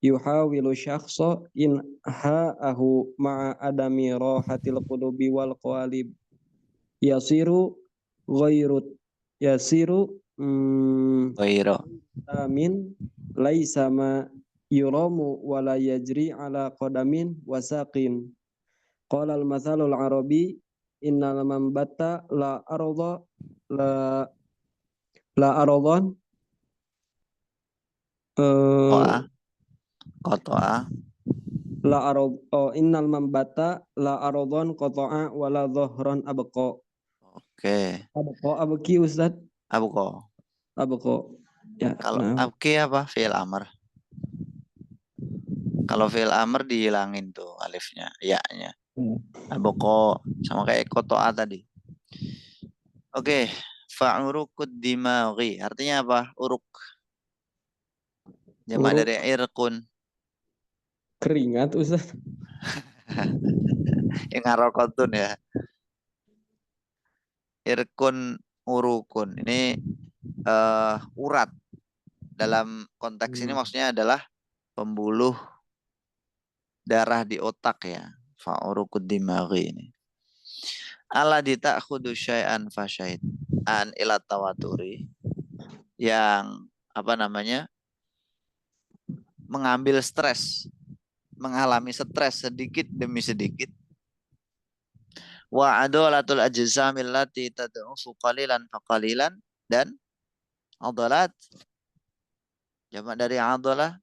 yuhawilu syakhsa in ha'ahu ma'a adami rahatil qulubi wal qalib yasiru Wairo. amin laisa ma yuramu wala yajri ala qadamin wasaqin qala al mathalul arabi innal mambata la arda la aradhan Kotoa. la arad innal mambata la aradhan qata'a wala dhahran abqa. Oke. Abqa abki Ustaz? Abqa. Abqa. Ya. Kalau Nah. abki apa? Fi'il amr. Kalau fi'il amr dihilangin tuh alifnya, ya-nya. Abqa sama kayak kotoa tadi. Oke, fa'urukud dimaghi. Artinya apa? Uruk. Jamak dari irqun. Keringat Ustaz. Yang ngarokotun ya. Irkun urukun. Ini urat. Dalam konteks ini maksudnya adalah pembuluh darah di otak ya. Fa'urukud dimaghi ini. Ala dita'khudu syai'an fasyait an ila tawaturi, yang apa namanya, mengambil stres, mengalami stres sedikit demi sedikit. Wa adolatul ajzamil lati tad'ufu qalilan faqalilan, dan adolat jamak dari adolah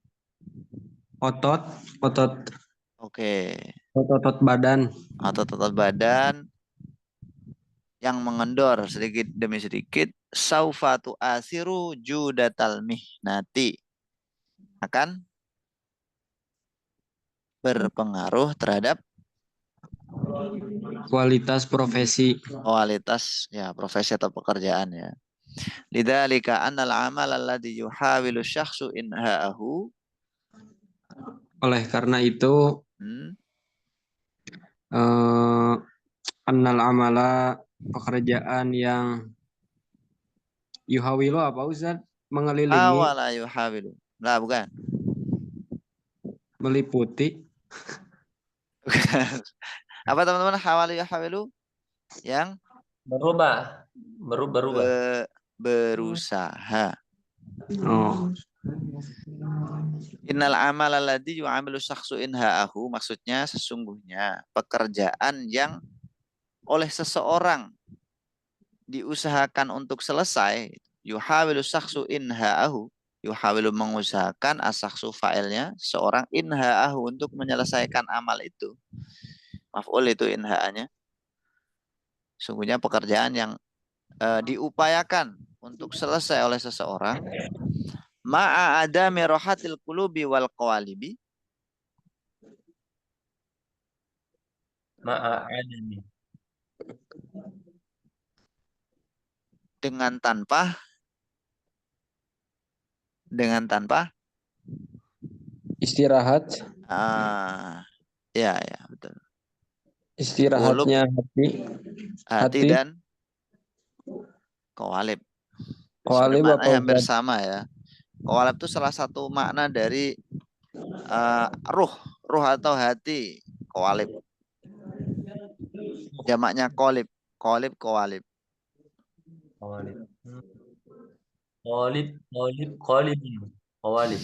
Otot. Oke. Otot badan. Otot badan yang mengendor sedikit demi sedikit. Saufa tu'asiru judatal mihnati, akan berpengaruh terhadap Kualitas profesi. kualitas ya profesi atau pekerjaan ya. Lidzalika annal amal alladhi yuhawilu syakhsu inha'ahu. Oleh karena itu annal amala, pekerjaan yang yuhawilu apa Ustaz? Mengelilingi. Awala yuhawilu. Lah bukan. Meliputi. Apa teman-teman? Hawali yuhawilu yang berubah. Berusaha. Innal amal alladhi yu'amilu syakhsu inha'ahu, maksudnya sesungguhnya pekerjaan yang oleh seseorang diusahakan untuk selesai. Yuhawilu syakhsu inha'ahu, yuhawilu mengusahakan, as-syakhsu fa'ilnya seorang, inha'ahu untuk menyelesaikan amal itu. Maf'ul itu inha'anya. Sungguhnya pekerjaan yang diupayakan untuk selesai oleh seseorang ma'a adami rohatil qulubi wal qawalibi, Ma'adami. dengan tanpa Istirahat. ya betul. Istirahatnya hati Hati dan qawalib. Qawalib Maknanya apa hampir Ustaz? sama ya. Qawalib itu salah satu makna dari ruh atau hati. Qawalib. Jamaknya qolib. Qawalib. Qolib. Qawalib.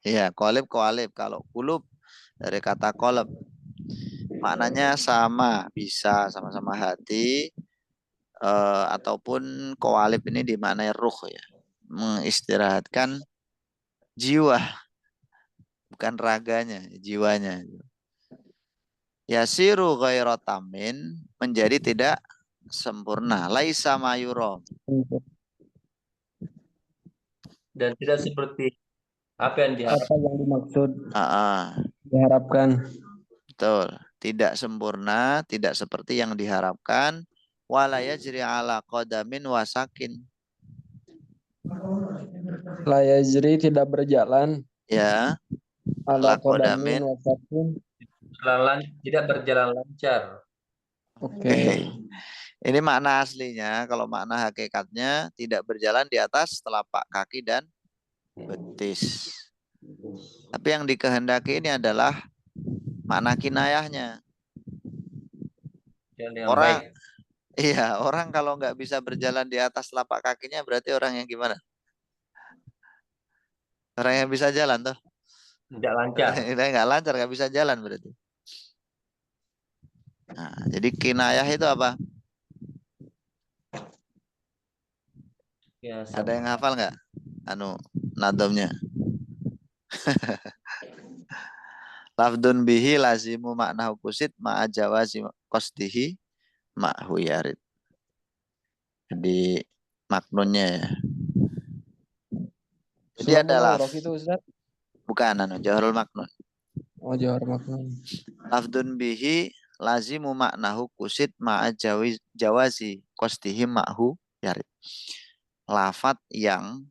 Iya, qawalib. Kalau qulub dari kata qalb. Maknanya sama, bisa sama-sama hati ataupun qawalib ini dimaknai ruh ya. Mengistirahatkan jiwa, bukan raganya, jiwanya. Yasiru ghairu tamin, menjadi tidak sempurna. Laisa mayuro. Dan tidak seperti apa yang diharapkan. Apa yang dimaksud diharapkan. Betul. Tidak sempurna, tidak seperti yang diharapkan. Wala yajri ala qadamin wasakin. La yajri tidak berjalan. Ya. Ala qadamin wasakin. Tidak berjalan lancar. Oke. Ini makna aslinya. Kalau makna hakikatnya tidak berjalan di atas telapak kaki dan betis. Tapi yang dikehendaki ini adalah makna kinayahnya. Orang kalau nggak bisa berjalan di atas telapak kakinya berarti orang yang gimana? Orang yang bisa jalan tuh? Tidak lancar. Nggak lancar, nggak bisa jalan berarti. Nah, jadi kinayah itu apa? Ya, ada yang hafal nggak? Nadomnya. Lafdun bihi lazimu maknahu kusit ma'a jawazi qasdihi ma'hu yarid. Jadi maknunnya ya. Jadi adalah bukan Jawharul Maknun. Oh, Jawharul Maknun. Lafdun bihi lazimu maknahu kusit ma'a jawazi qasdihi ma'hu yarid. Lafat yang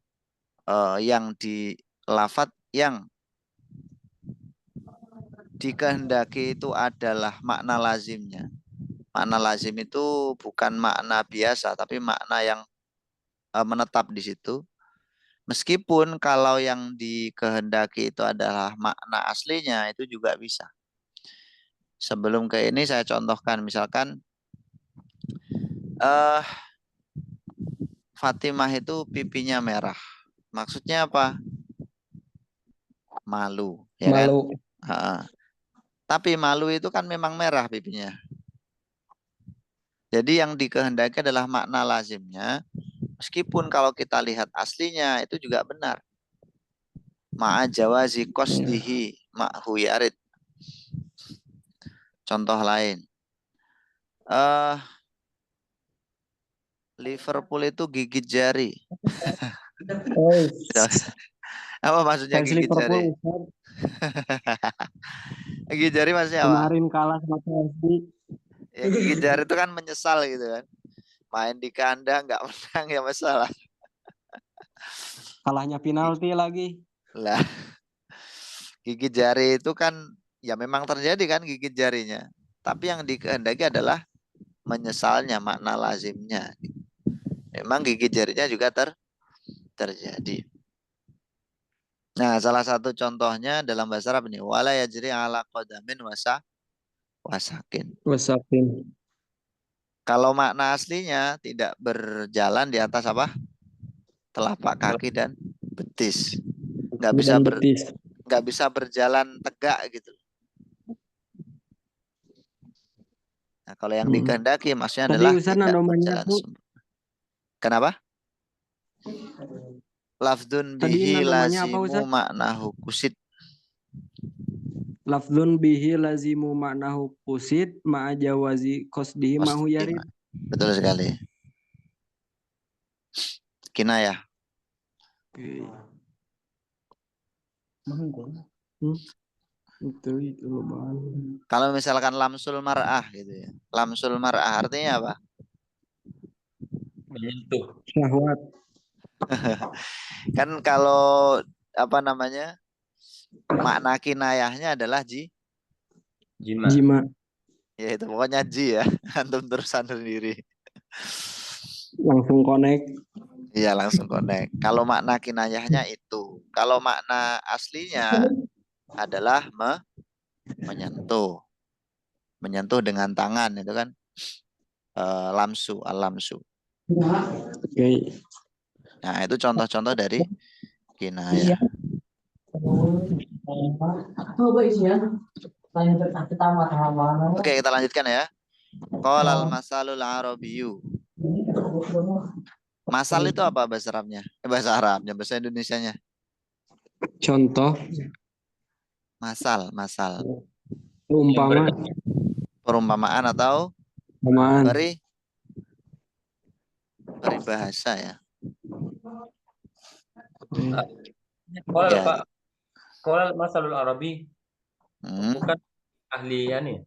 dikehendaki itu adalah makna lazimnya. Makna lazim itu bukan makna biasa, tapi makna yang menetap di situ. Meskipun kalau yang dikehendaki itu adalah makna aslinya, itu juga bisa. Sebelum ke ini saya contohkan, misalkan Fatimah itu pipinya merah. Maksudnya apa? Malu, ya malu. Kan? Tapi malu itu kan memang merah pipinya. Jadi yang dikehendaki adalah makna lazimnya. Meskipun kalau kita lihat aslinya itu juga benar. Ma'a jawazi qasdihi ma'hu yarid. Contoh lain. Liverpool itu gigit jari. Apa maksudnya gigit jari? Gigit jari maksudnya apa? Kemarin kalah sama PSG. Ya gigit jari itu kan menyesal gitu kan. Main di kandang nggak menang ya masalah. Kalahnya penalti lagi. Lah. Gigit jari itu kan ya memang terjadi kan gigit jarinya. Tapi yang dikehendaki adalah menyesalnya, makna lazimnya. Memang gigit jarinya juga terjadi. Nah, salah satu contohnya dalam bahasa Arab ini wala yajri ala qadamin wasakin. Kalau makna aslinya tidak berjalan di atas apa? Telapak kaki dan betis. Nggak bisa berjalan tegak gitu. Nah, kalau yang dikehendaki maksudnya adalah tidak berjalan sempurna. Kenapa? Lafdun bihi lazimu maknahu kusit. Lafdun bihi lazimu maknahu kusit ma'a jawazi qasdihi ma'hu yarid. Betul sekali. Kinayah. Itu loh. Kalau misalkan lamsul mar'ah gitu ya. Lamsul mar'ah artinya apa? Menyentuh. Syahwat. Kan kalau apa namanya? Makna kinayahnya adalah Jima. Jima. ya itu pokoknya ya. Antum terusan sendiri. Langsung connect. Iya langsung connect. Kalau makna kinayahnya itu. Kalau makna aslinya adalah menyentuh. Menyentuh dengan tangan itu kan lamsu, al-lamsu. Oke. Nah, itu contoh-contoh dari kinayah. Oke, kita lanjutkan ya. Qalal masalul arabiyyu. Masal itu apa bahasa Arabnya? Bahasa Arabnya, bahasa Indonesianya. Contoh. Masal. Umpama. Perumpamaan atau Perumpamaan. peribahasa ya. Kolal Ya. Pak. Kolal masalul Arabi. Bukan ahlian ya.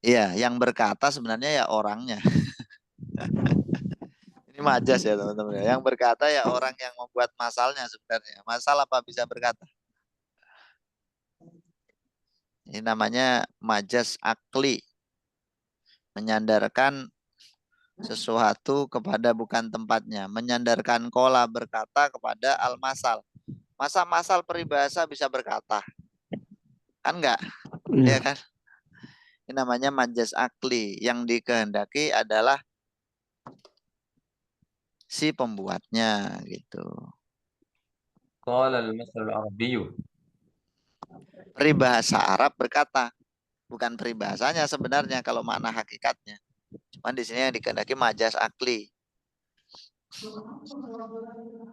Iya, yang berkata sebenarnya ya orangnya. Ini majas ya teman-teman. Yang berkata ya orang yang membuat masalnya sebenarnya. Masal apa bisa berkata? Ini namanya majas akli. Menyandarkan sesuatu kepada bukan tempatnya. Menyandarkan kola berkata kepada al-masal. Masa masal peribahasa bisa berkata? Kan enggak? Ya kan? Ini namanya majas akli. Yang dikehendaki adalah si pembuatnya gitu. Kolal masalul Arabiyyu. Peribahasa Arab berkata, bukan peribahasanya sebenarnya kalau makna hakikatnya. Cuman di sini yang dikehendaki majas akli.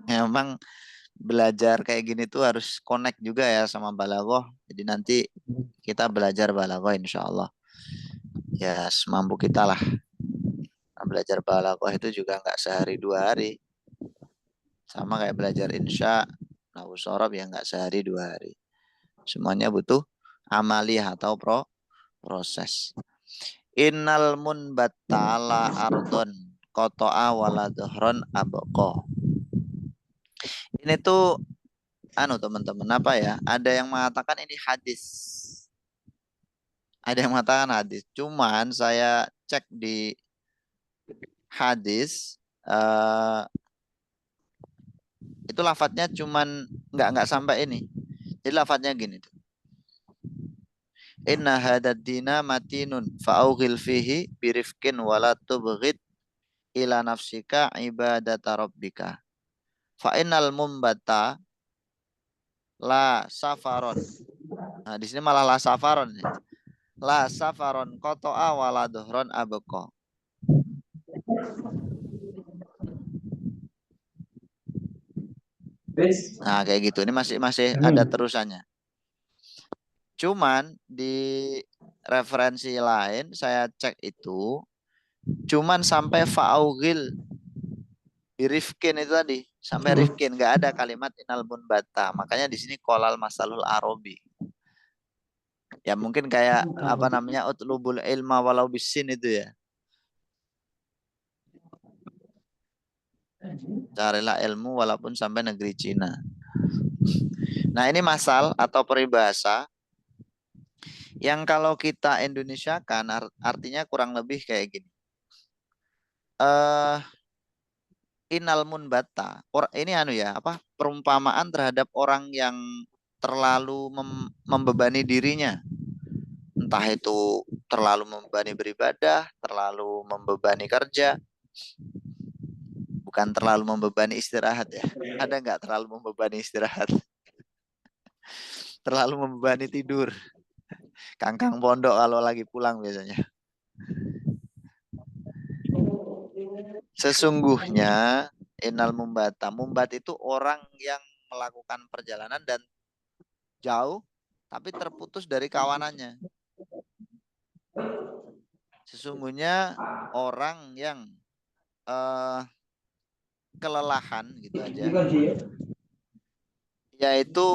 Memang belajar kayak gini tuh harus connect juga ya sama balaghah. Jadi nanti kita belajar balaghah insya Allah. Ya semampu kita lah. Nah, belajar balaghah itu juga nggak sehari 2 hari. Sama kayak belajar insya, nahwu shorof ya nggak sehari 2 hari. Semuanya butuh amaliyah atau proses. Innal munbattala ardon qata'a wala dhahron abqa. Ini tuh teman-teman apa ya? Ada yang mengatakan ini hadis. Ada yang mengatakan hadis. Cuman saya cek di hadis itu lafadznya cuman nggak sampai ini. Jadi lafadznya gini tuh. Inna hadad dina matinun fa'aughil fihi birifkin wala tubghid ila nafsika ibadata rabbika. Fa innal mumbata la safaron. Nah, di sini malah la safaron ya. La safaron qata'a wala dhuhron abqa. Nah, kayak gitu. Ini masih ada terusannya. Cuman di referensi lain saya cek itu cuman sampai fa'aughil birifkin itu tadi, sampai rifkin nggak ada kalimat inal munbata. Makanya di sini kolal masalul arabi. Ya mungkin kayak apa namanya utlubul ilma walau bisin itu ya. Carilah ilmu walaupun sampai negeri Cina. Nah, ini masal atau peribahasa yang kalau kita Indonesiakan artinya kurang lebih kayak gini. Inal munbata. Ini perumpamaan terhadap orang yang terlalu membebani dirinya. Entah itu terlalu membebani beribadah, terlalu membebani kerja, bukan terlalu membebani istirahat ya. Ada nggak terlalu membebani istirahat? Terlalu membebani tidur. Kangkang pondok kalau lagi pulang biasanya. Sesungguhnya inal mumbata. Mumbat itu orang yang melakukan perjalanan dan jauh tapi terputus dari kawanannya. Sesungguhnya orang yang kelelahan gitu aja, yaitu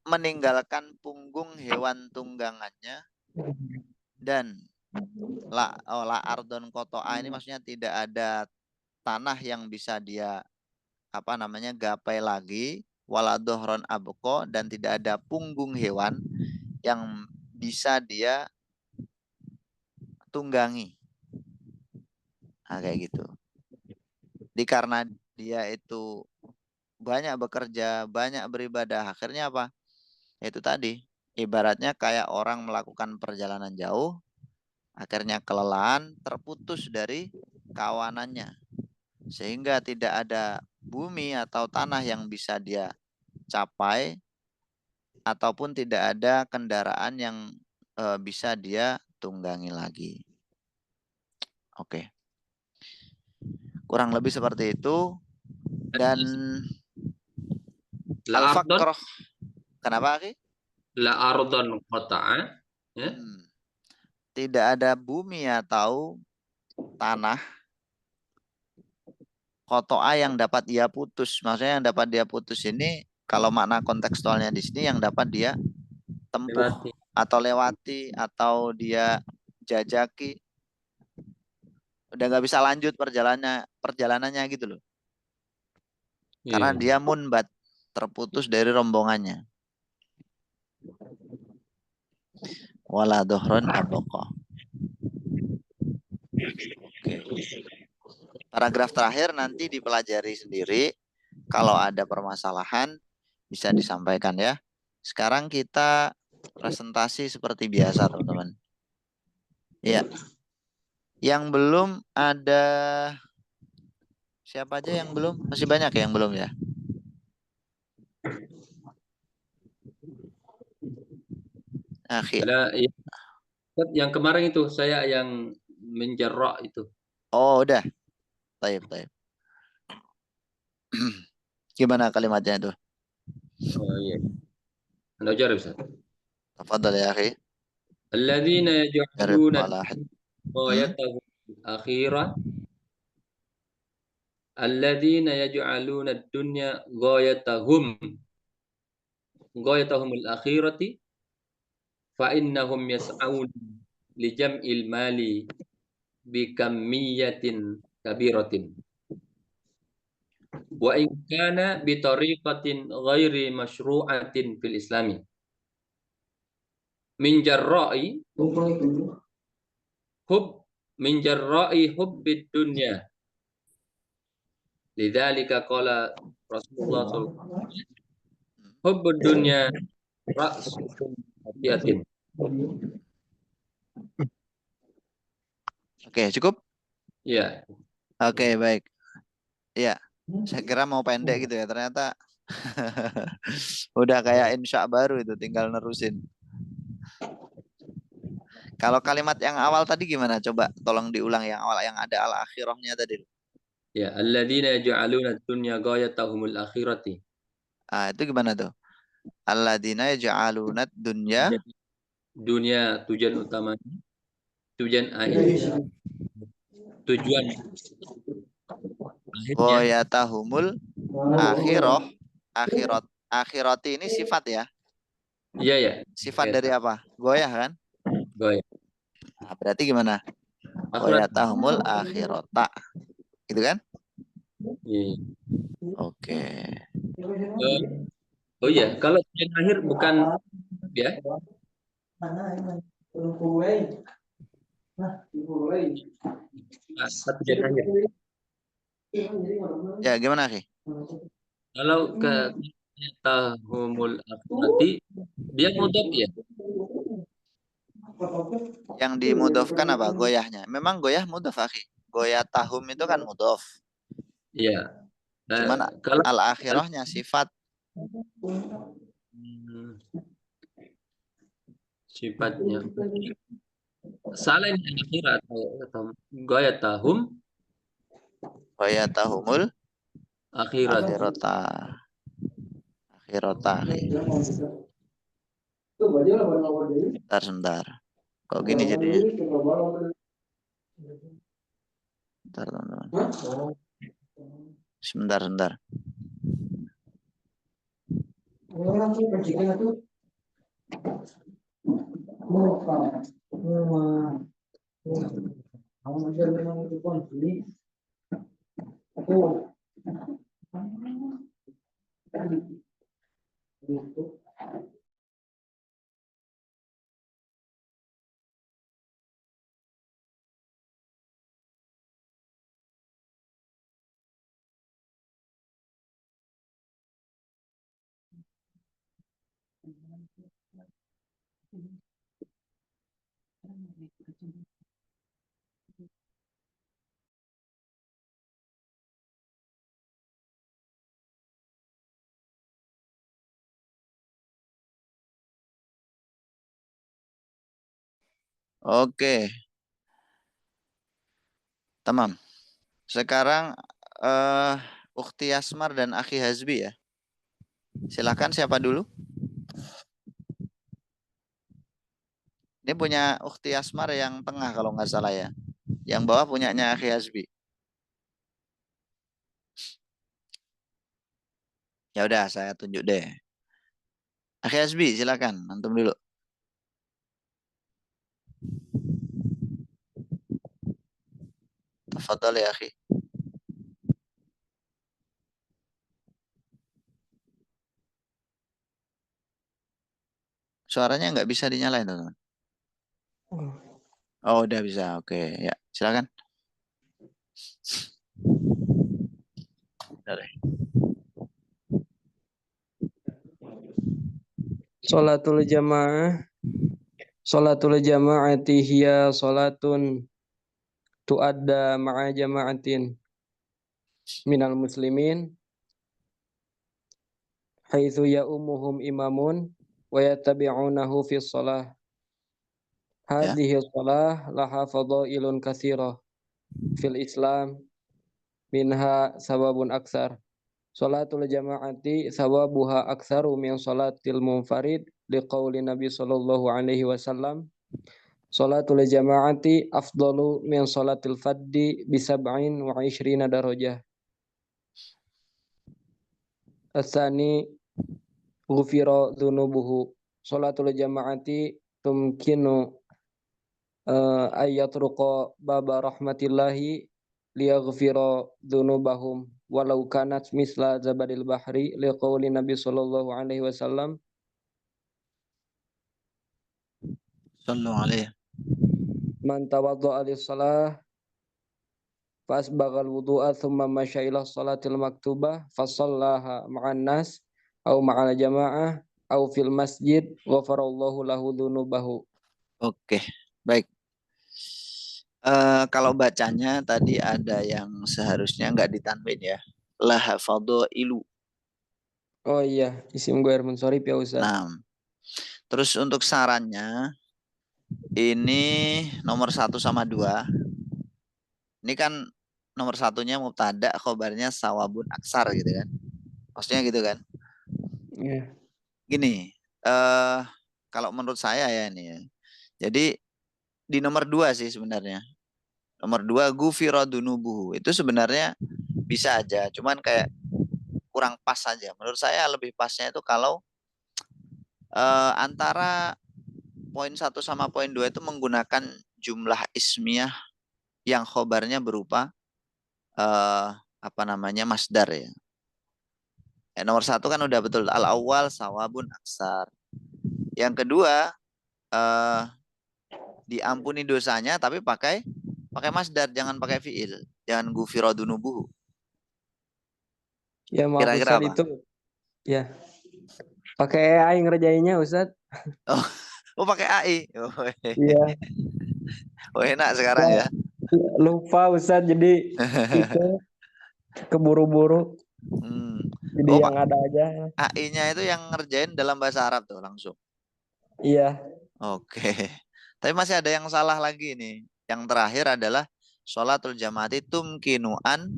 meninggalkan punggung hewan tunggangannya dan la ardon kotoa ini maksudnya tidak ada tanah yang bisa dia gapai lagi, wala dohron aboko, dan tidak ada punggung hewan yang bisa dia tunggangi. Nah, kayak gitu. Karena dia itu banyak bekerja, banyak beribadah, akhirnya apa? Itu tadi, ibaratnya kayak orang melakukan perjalanan jauh, akhirnya kelelahan, terputus dari kawanannya, sehingga tidak ada bumi atau tanah yang bisa dia capai, ataupun tidak ada kendaraan yang bisa dia tunggangi lagi. Oke. Kurang lebih seperti itu. Dan La ardon, al-faqrah. Kenapa, Aki? la ardon qata'a, ya. Tidak ada bumi atau tanah kotoa yang dapat dia putus. Maksudnya yang dapat dia putus ini, kalau makna kontekstualnya di sini, yang dapat dia tempuh Lewati. atau lewati atau dia jajaki, udah nggak bisa lanjut perjalanannya gitu loh, karena Iya. dia munbat, terputus dari rombongannya. Wala dohron aboko. Oke. Paragraf terakhir nanti dipelajari sendiri. Kalau ada permasalahan bisa disampaikan ya. Sekarang kita presentasi seperti biasa, teman-teman. Iya. Yang belum ada, siapa aja yang belum? Masih banyak ya yang belum ya? Akhir. Ada yang kemarin itu saya yang menjerok itu. Oh, udah. Taib. Gimana kalimatnya itu? Oh iya. Anda ujar Ustaz. Tafadhal ya, akhi. Alladzina Garib yaj'aluna malahid. ghayatahum al-akhirah. Alladzina yaj'aluna ad-dunya ghayatahum al-akhirati fa innahum yas'aun li jam'il mali bi kammiyatin kabiratin. Wa in kana bi tariqatin ghairi masyru'atin fil islami. Min jarra'i hubbid dunya. Lidzalika qala Rasulullah sallallahu alaihi wasallam, hubbud dunya ra'sul khati'atin. Oke, cukup? Ya. Oke, baik. Iya, saya kira mau pendek gitu ya, ternyata udah kayak insya baru itu, tinggal nerusin. Kalau kalimat yang awal tadi gimana? Coba tolong diulang yang awal, yang ada al-akhirahnya tadi. Ya, alladzina yaj'aluna ad-dunya ghayatahumul akhirati. Ah, itu gimana tuh? Alladzina yaj'aluna dunya Dunia tujuan utamanya, tujuan akhir, tujuan akhirnya. ghayatahumul akhirati ini sifat ya? Iya ya. Sifat dari apa? Goyah kan? Goyah. Nah, berarti gimana? Akhirat. Ghayatahumul akhirata. Gitu kan? Iya. Oke. Oh iya, kalau tujuan akhir bukan ya. Tujuan akhir. Ya, gimana, Ki? Kalau ke tahumul akhirati dia mudhaf ya. Yang dimudofkan apa? Goyahnya. Memang goyah mudhof, Akhi. Goyah tahum itu kan mudhof. Iya. Cuman Kalau al-akhirahnya sifat. Sifatnya salah ini akhirat atau ghayatahum Ghayatahumul akhirat. Akhirata. Sebentar. Kok gini jadinya? Bentar, teman-teman. Sebentar. Oke, tamam. Sekarang Ukhti Asmar dan Akhi Hazbi ya. Silakan siapa dulu? Ini punya Ukhti Asmar yang tengah kalau nggak salah ya. Yang bawah punyanya Akhi Hazbi. Ya udah, saya tunjuk deh. Akhi Hazbi, silakan antum dulu. Tafadhal ya, Akhi. Suaranya nggak bisa dinyalain, teman-teman. Oh, udah bisa. Oke, ya. Silakan. Udah deh. Sholatul jama'ati hiya sholatun tuadda ma'a jama'atin minal muslimin haitsu ya'umuhum imamun wa yattabi'unahu fi shalah. Ya. Hadhihi shalah laha fadailun katsirah fil Islam minha sababun aksar. Sholatul jama'ati sawabuha aktsaru min sholatil munfarid liqauli Nabi sallallahu alaihi wasallam. Sholatul jama'ati afdalu min sholatil faddi bisab'in wa ishrina darajah. Asani ghufira dzunubuhu. Sholatul jama'ati tumkinu ayatruqa baba rahmatillahi liyaghfira dzunubahum walau kanat misla zabadil bahri liqauli Nabi sallallahu alaihi wasallam. Sallu alaihi. Man tawadda'a lis-shalah fasbaghal wudu'a thumma masya ila shalatil maktubah fasallaha ma'an nas au ma'al jamaah au fil masjid ghafarallahu lahu dzunubahu. Oke, baik. Kalau bacanya tadi ada yang seharusnya nggak ditanwin ya. Laha fadailu. Oh iya, isim gue Sorry ya Ustaz. Nah, terus untuk sarannya ini nomor 1 sama 2. Ini kan nomor 1-nya mubtada, khobarnya sawabun aksar gitu kan. Maksudnya gitu kan. Iya. Gini, kalau menurut saya ya ini ya. Jadi di nomor 2 sih sebenarnya. Nomor 2 ghufira dunubuhu. Itu sebenarnya bisa aja, cuman kayak kurang pas saja. Menurut saya lebih pasnya itu kalau antara poin 1 sama poin 2 itu menggunakan jumlah ismiyah yang khobarnya berupa apa namanya masdar ya. Nomor 1 kan udah betul, al awal sawabun aksar. Yang kedua diampuni dosanya tapi pakai masdar, jangan pakai fiil, jangan ghufira dunubuhu. Ya maaf Kira-kira Ustaz apa? itu ya pakai AI ngerjainnya Ustaz. Oh pakai AI. Iya. Oh enak sekarang ya. Lupa Ustaz jadi itu keburu-buru. Jadi Oh yang ada aja. AI-nya itu yang ngerjain dalam bahasa Arab tuh langsung. Iya. Oke. Tapi masih ada yang salah lagi nih. Yang terakhir adalah sholatul jamaati tumkinuan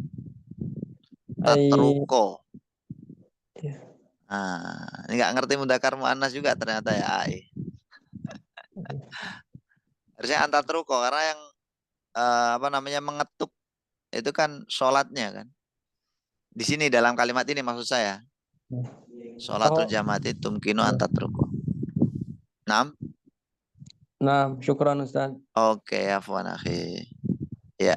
tatruko. Iya. Nah, ini nggak ngerti mudzakkar muannas juga ternyata ya AI. Harusnya antatruko karena yang mengetuk itu kan sholatnya kan. Di sini dalam kalimat ini maksud saya. Sholatul jamaati tumkinu antat ruku. 6. Nah, syukran Ustaz. Oke, afwan akhi. Ya.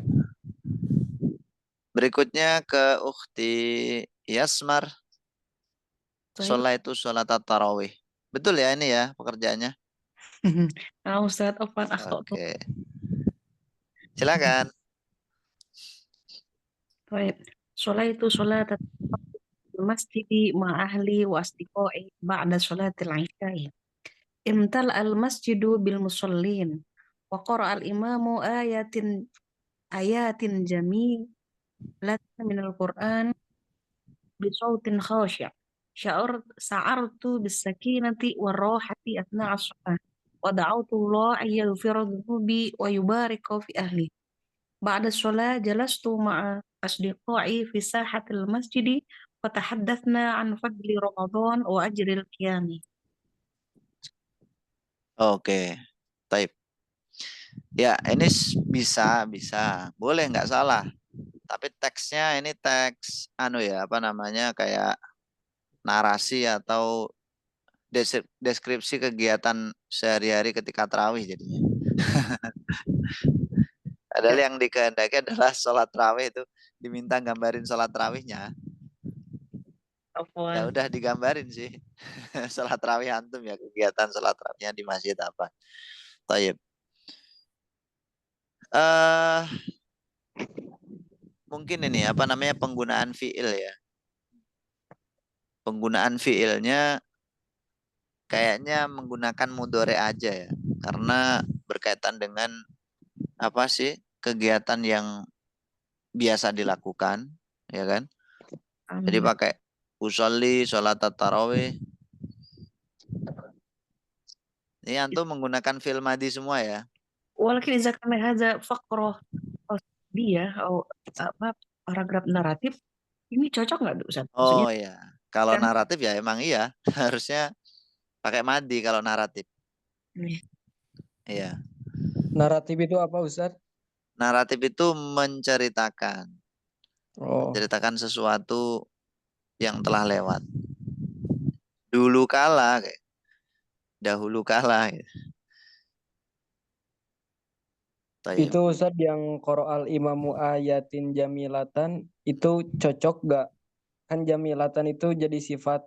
Berikutnya ke Ukhti Yasmar. Sholat itu sholat tarawih. Betul ya ini ya pekerjaannya? Ustaz, afwan akhtatu. Oke. Silakan. Baik. Sholat itu sholat masjidi ma ahli wa asdiqai ba'da sholatil isya'i. Imtal al-masjidu bil musallin wa qara al-imamu ayatin jamilatin minal Qur'an bisautin khasya. Sa'artu bis sakinati war rahati athna'a as-salah wa da'awtu Allah an yaghfira dhunubi wa yubarika fi ahli. Ba'da sholat jalastu ma'a asdiqai fi sahatil masjidi wa tahaddathna an fadli Ramadan wa ajril qiyami. Oke. Taib. Ya, ini bisa. Boleh nggak salah. Tapi teksnya ini teks kayak narasi atau deskripsi kegiatan sehari-hari ketika tarawih jadinya. Padahal yang dikehendaki adalah sholat tarawih itu diminta gambarin sholat tarawihnya. Ya udah digambarin sih. Sholat tarawih antum ya, kegiatan sholat tarawihnya di masjid apa. Taib. Mungkin ini penggunaan fiil ya. Penggunaan fiilnya kayaknya menggunakan mudhari aja ya. Karena berkaitan dengan kegiatan yang biasa dilakukan, ya kan? Jadi pakai usolli, sholat tarawih. Ini antum menggunakan fi'il madhi semua ya? Walakin idza kana hadza faqrah dia atau paragraf naratif ini cocok nggak Ustaz? Maksudnya Oh ya, kalau naratif ya emang iya harusnya pakai madhi kalau naratif. Iya. Naratif itu apa Ustaz? Naratif itu menceritakan. Menceritakan sesuatu yang telah lewat. Dahulu kala. Itu Ustaz yang qoro'al imamu ayatin jamilatan itu cocok gak? Kan jamilatan itu jadi sifat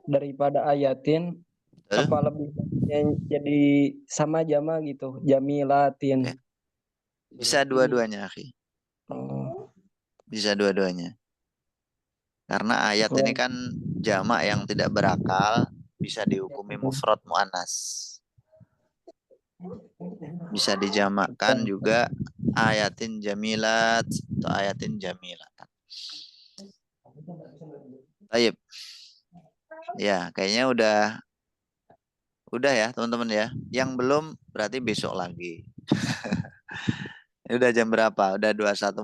daripada ayatin. Apa lebih jadi sama jama gitu, jamilatin. Bisa dua-duanya akhi. Bisa dua-duanya. Karena ayat ini kan jamak yang tidak berakal, bisa dihukumi mufrad mu'annas. Bisa dijamakkan juga ayatin jamilat atau ayatin jamilatan. Baik. Ya, kayaknya udah ya teman-teman ya. Yang belum berarti besok lagi. Udah jam berapa? Udah 21.49.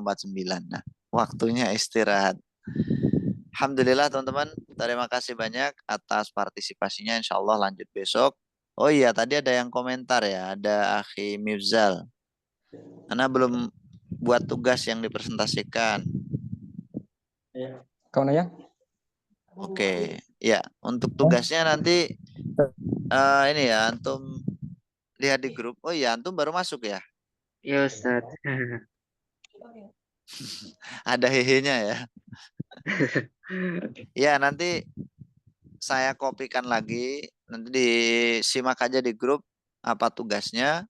Nah, waktunya istirahat. Alhamdulillah teman-teman, terima kasih banyak atas partisipasinya. Insya Allah lanjut besok. Oh iya, tadi ada yang komentar ya, ada Akhi Mifzal. Karena belum buat tugas yang dipresentasikan. Kawan ya? Oke, ya untuk tugasnya nanti ini ya, antum lihat di grup. Oh iya, antum baru masuk ya? Ya Ustaz. Ada hehenya ya. Ya nanti saya kopikan lagi, nanti disimak aja di grup apa tugasnya.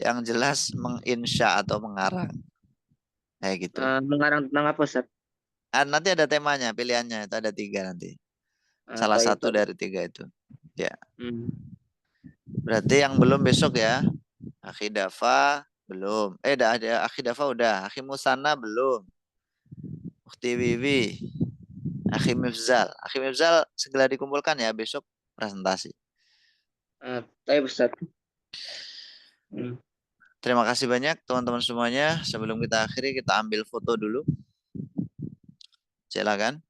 Yang jelas menginsya atau mengarang. Kayak gitu. Mengarang tentang apa Ustaz? Nanti ada temanya, pilihannya itu ada 3 nanti. Salah satu dari 3 itu. Ya. Berarti yang belum besok ya. Akhi Dafa belum. Ada Akhi Dafa udah. Akhi Musanna belum. Ukhti Wiwi. Akhi Mifzal. Akhi Mifzal segera dikumpulkan ya besok presentasi. Baik Ustaz. Terima kasih banyak teman-teman semuanya. Sebelum kita akhiri kita ambil foto dulu. Silakan.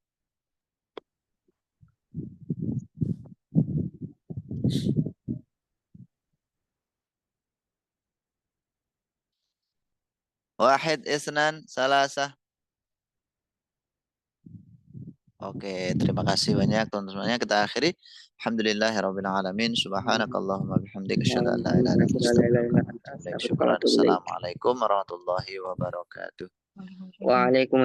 Wahid, isnan, salasah. Oke, terima kasih banyak teman-temannya. Kita akhiri. Alhamdulillahirabbil alamin. Subhanakallahumma bihamdika asyhadu an la ilaha illa anta astaghfiruka wa atubu ilaik. Syukran. Assalamualaikum warahmatullahi wabarakatuh. Waalaikumsalam. Waalaikumsalam.